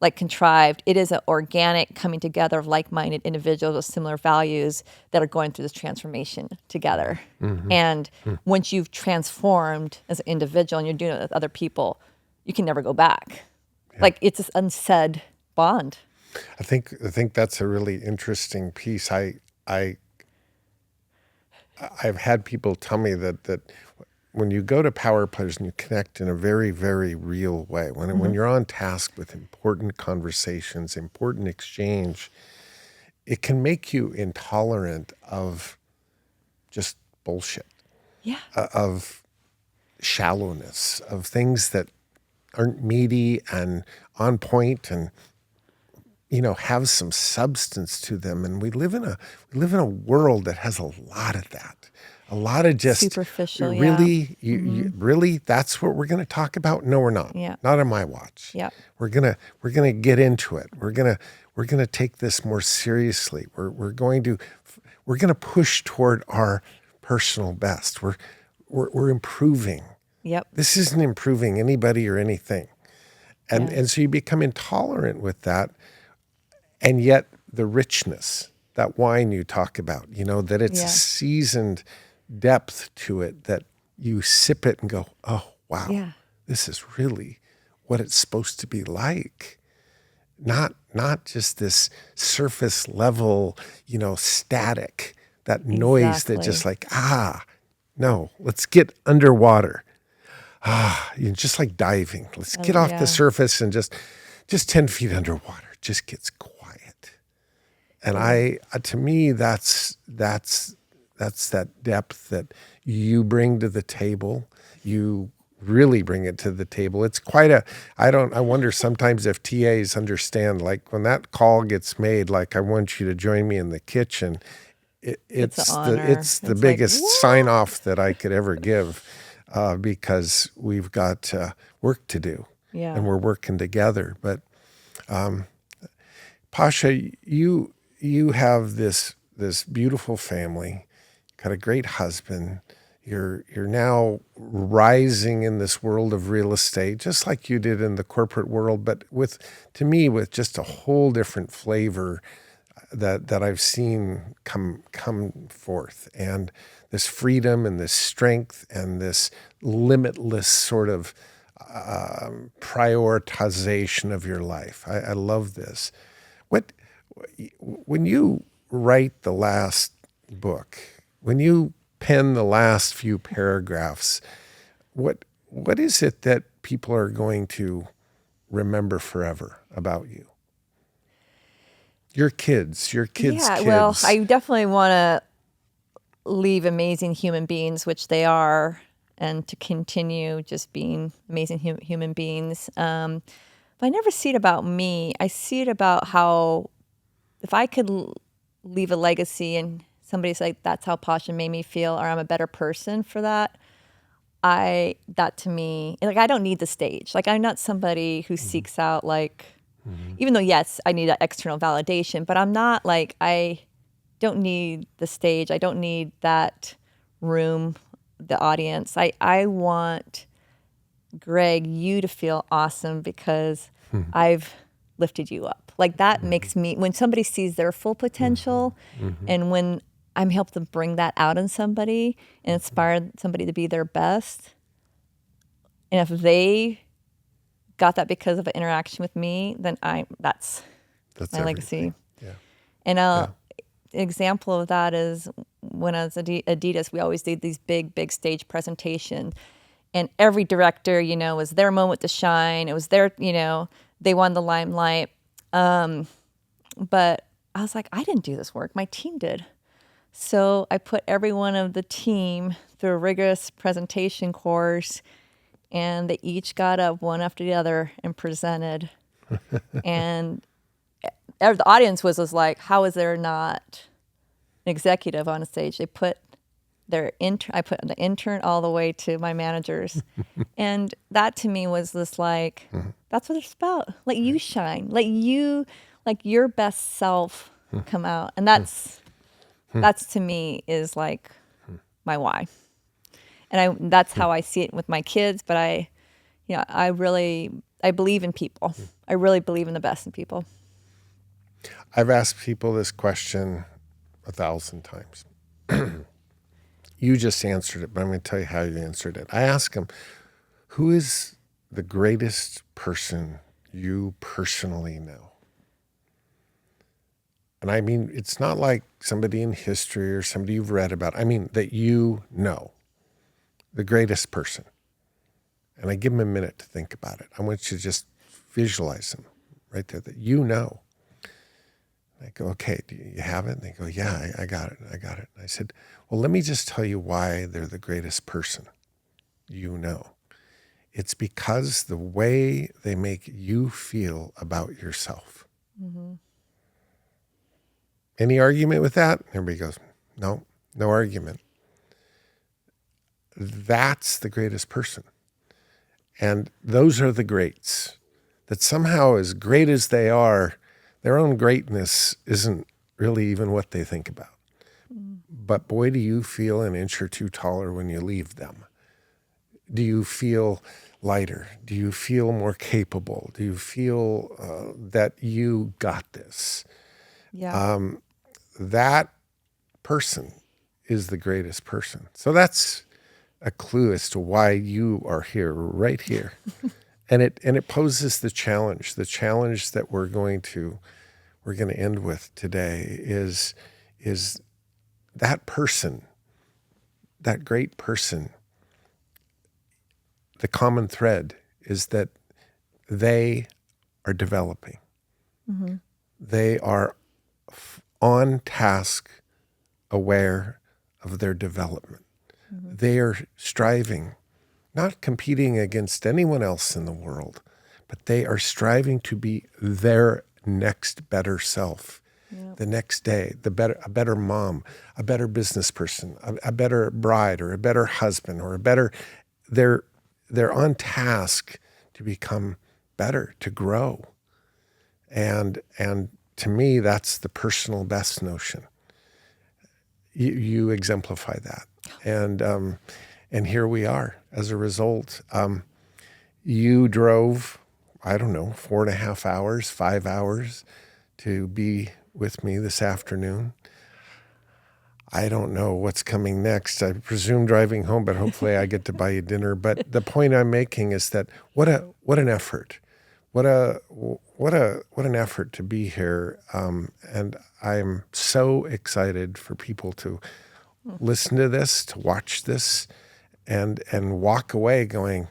like contrived. It is an organic coming together of like-minded individuals with similar values that are going through this transformation together. And once you've transformed as an individual and you're doing it with other people, you can never go back. Like it's this unsaid bond. I think that's a really interesting piece. I've had people tell me that when you go to Power Players and you connect in a very, very real way, when you're on task with important conversations, important exchange, it can make you intolerant of just bullshit, of shallowness, of things that aren't meaty and on point and have some substance to them. And we live in a world that has a lot of that. A lot of just superficial. Really, you really, that's what we're going to talk about? No, we're not. Yeah. Not on my watch. Yeah. We're gonna get into it. We're gonna take this more seriously. We're gonna push toward our personal best. We're improving. Yep. This isn't improving anybody or anything. And so you become intolerant with that. And yet the richness, that wine you talk about, that it's a seasoned depth to it, that you sip it and go, oh, wow, this is really what it's supposed to be like. Not just this surface level, static, that noise that just like, no, let's get underwater. Just like diving. Let's get off the surface and just 10 feet underwater. Just gets quiet. And to me, that's that depth that you bring to the table. You really bring it to the table. It's quite I wonder sometimes if TAs understand, like when that call gets made, like I want you to join me in the kitchen. It's the biggest sign off that I could ever give. Because we've got work to do, and we're working together. But Pascha, you have this beautiful family, got a great husband. You're now rising in this world of real estate, just like you did in the corporate world, but with just a whole different flavor that I've seen come forth, and this freedom and this strength and this limitless sort of prioritization of your life. I love this. When you write the last book, when you pen the last few paragraphs, what is it that people are going to remember forever about you? Your kids' Yeah, kids. well, I definitely want to leave amazing human beings, which they are, and to continue just being amazing human beings. But I never see it about me. I see it about how if I could leave a legacy and somebody's like, that's how Pascha made me feel, or I'm a better person for that. That to me, like, I don't need the stage. Like, I'm not somebody who seeks out, like, even though, yes, I need that external validation, but I'm not like, I don't need the stage. I don't need that room, the audience. I want, Greg, you to feel awesome because I've lifted you up. Like, that makes me, when somebody sees their full potential and when I'm helped to bring that out in somebody and inspire somebody to be their best. And if they got that because of an interaction with me, then that's my legacy. Yeah. And an example of that is when I was at Adidas, we always did these big stage presentations. And every director, was their moment to shine. It was their, they won the limelight. But I was like, I didn't do this work. My team did. So I put every one of the team through a rigorous presentation course, and they each got up one after the other and presented. And the audience was like, how is there not an executive on a stage? They put I put the intern all the way to my managers. And that to me was this like, that's what it's about. Let you shine. Let your best self come out. And that's to me is like my why. And that's how I see it with my kids. But I believe in people. I really believe in the best in people. I've asked people this question 1,000 times. You just answered it, but I'm going to tell you how you answered it. I ask them, who is the greatest person you personally know? And I mean, it's not like somebody in history or somebody you've read about. I mean, that you know, the greatest person. And I give them a minute to think about it. I want you to just visualize them right there, that you know. I go, okay, do you have it? And they go, yeah, I got it. And I said, well, let me just tell you why they're the greatest person you know. It's because the way they make you feel about yourself. Mm-hmm. Any argument with that? Everybody goes, no argument. That's the greatest person. And those are the greats. That somehow, as great as they are, their own greatness isn't really even what they think about. But boy, do you feel an inch or two taller when you leave them. Do you feel lighter? Do you feel more capable? Do you feel that you got this? Yeah. That person is the greatest person. So that's a clue as to why you are here, right here. And it poses the challenge. The challenge that we're going to end with today is that person, that great person. The common thread is that they are developing. Mm-hmm. They are on task, aware of their development. Mm-hmm. They are striving, not competing against anyone else in the world, but they are striving to be their next better self. Yep. The next day, a better mom, a better business person, a better bride, or a better husband, or a better. They're on task to become better, to grow, and to me, that's the personal best notion. You exemplify that, and here we are. As a result, you drove, 4.5 hours, 5 hours to be with me this afternoon. I don't know what's coming next. I presume driving home, but hopefully I get to buy you dinner. But the point I'm making is that what an effort, what an effort to be here. And I'm so excited for people to listen to this, to watch this, and walk away going,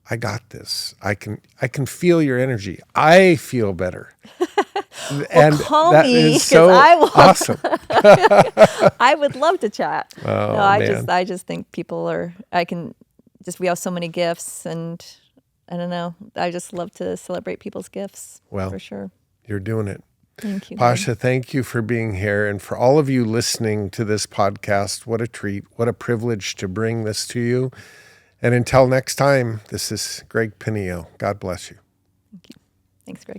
I got this. I can feel your energy. I feel better. And call that me, is so 'cause I will- awesome. I would love to chat. Oh, No, man. I just think people are. We have so many gifts, and I don't know. I just love to celebrate people's gifts. Well, for sure. You're doing it. Thank you, Greg. Pascha, thank you for being here. And for all of you listening to this podcast, what a treat, what a privilege to bring this to you. And until next time, this is Greg Pinneo. God bless you. Thanks, Greg.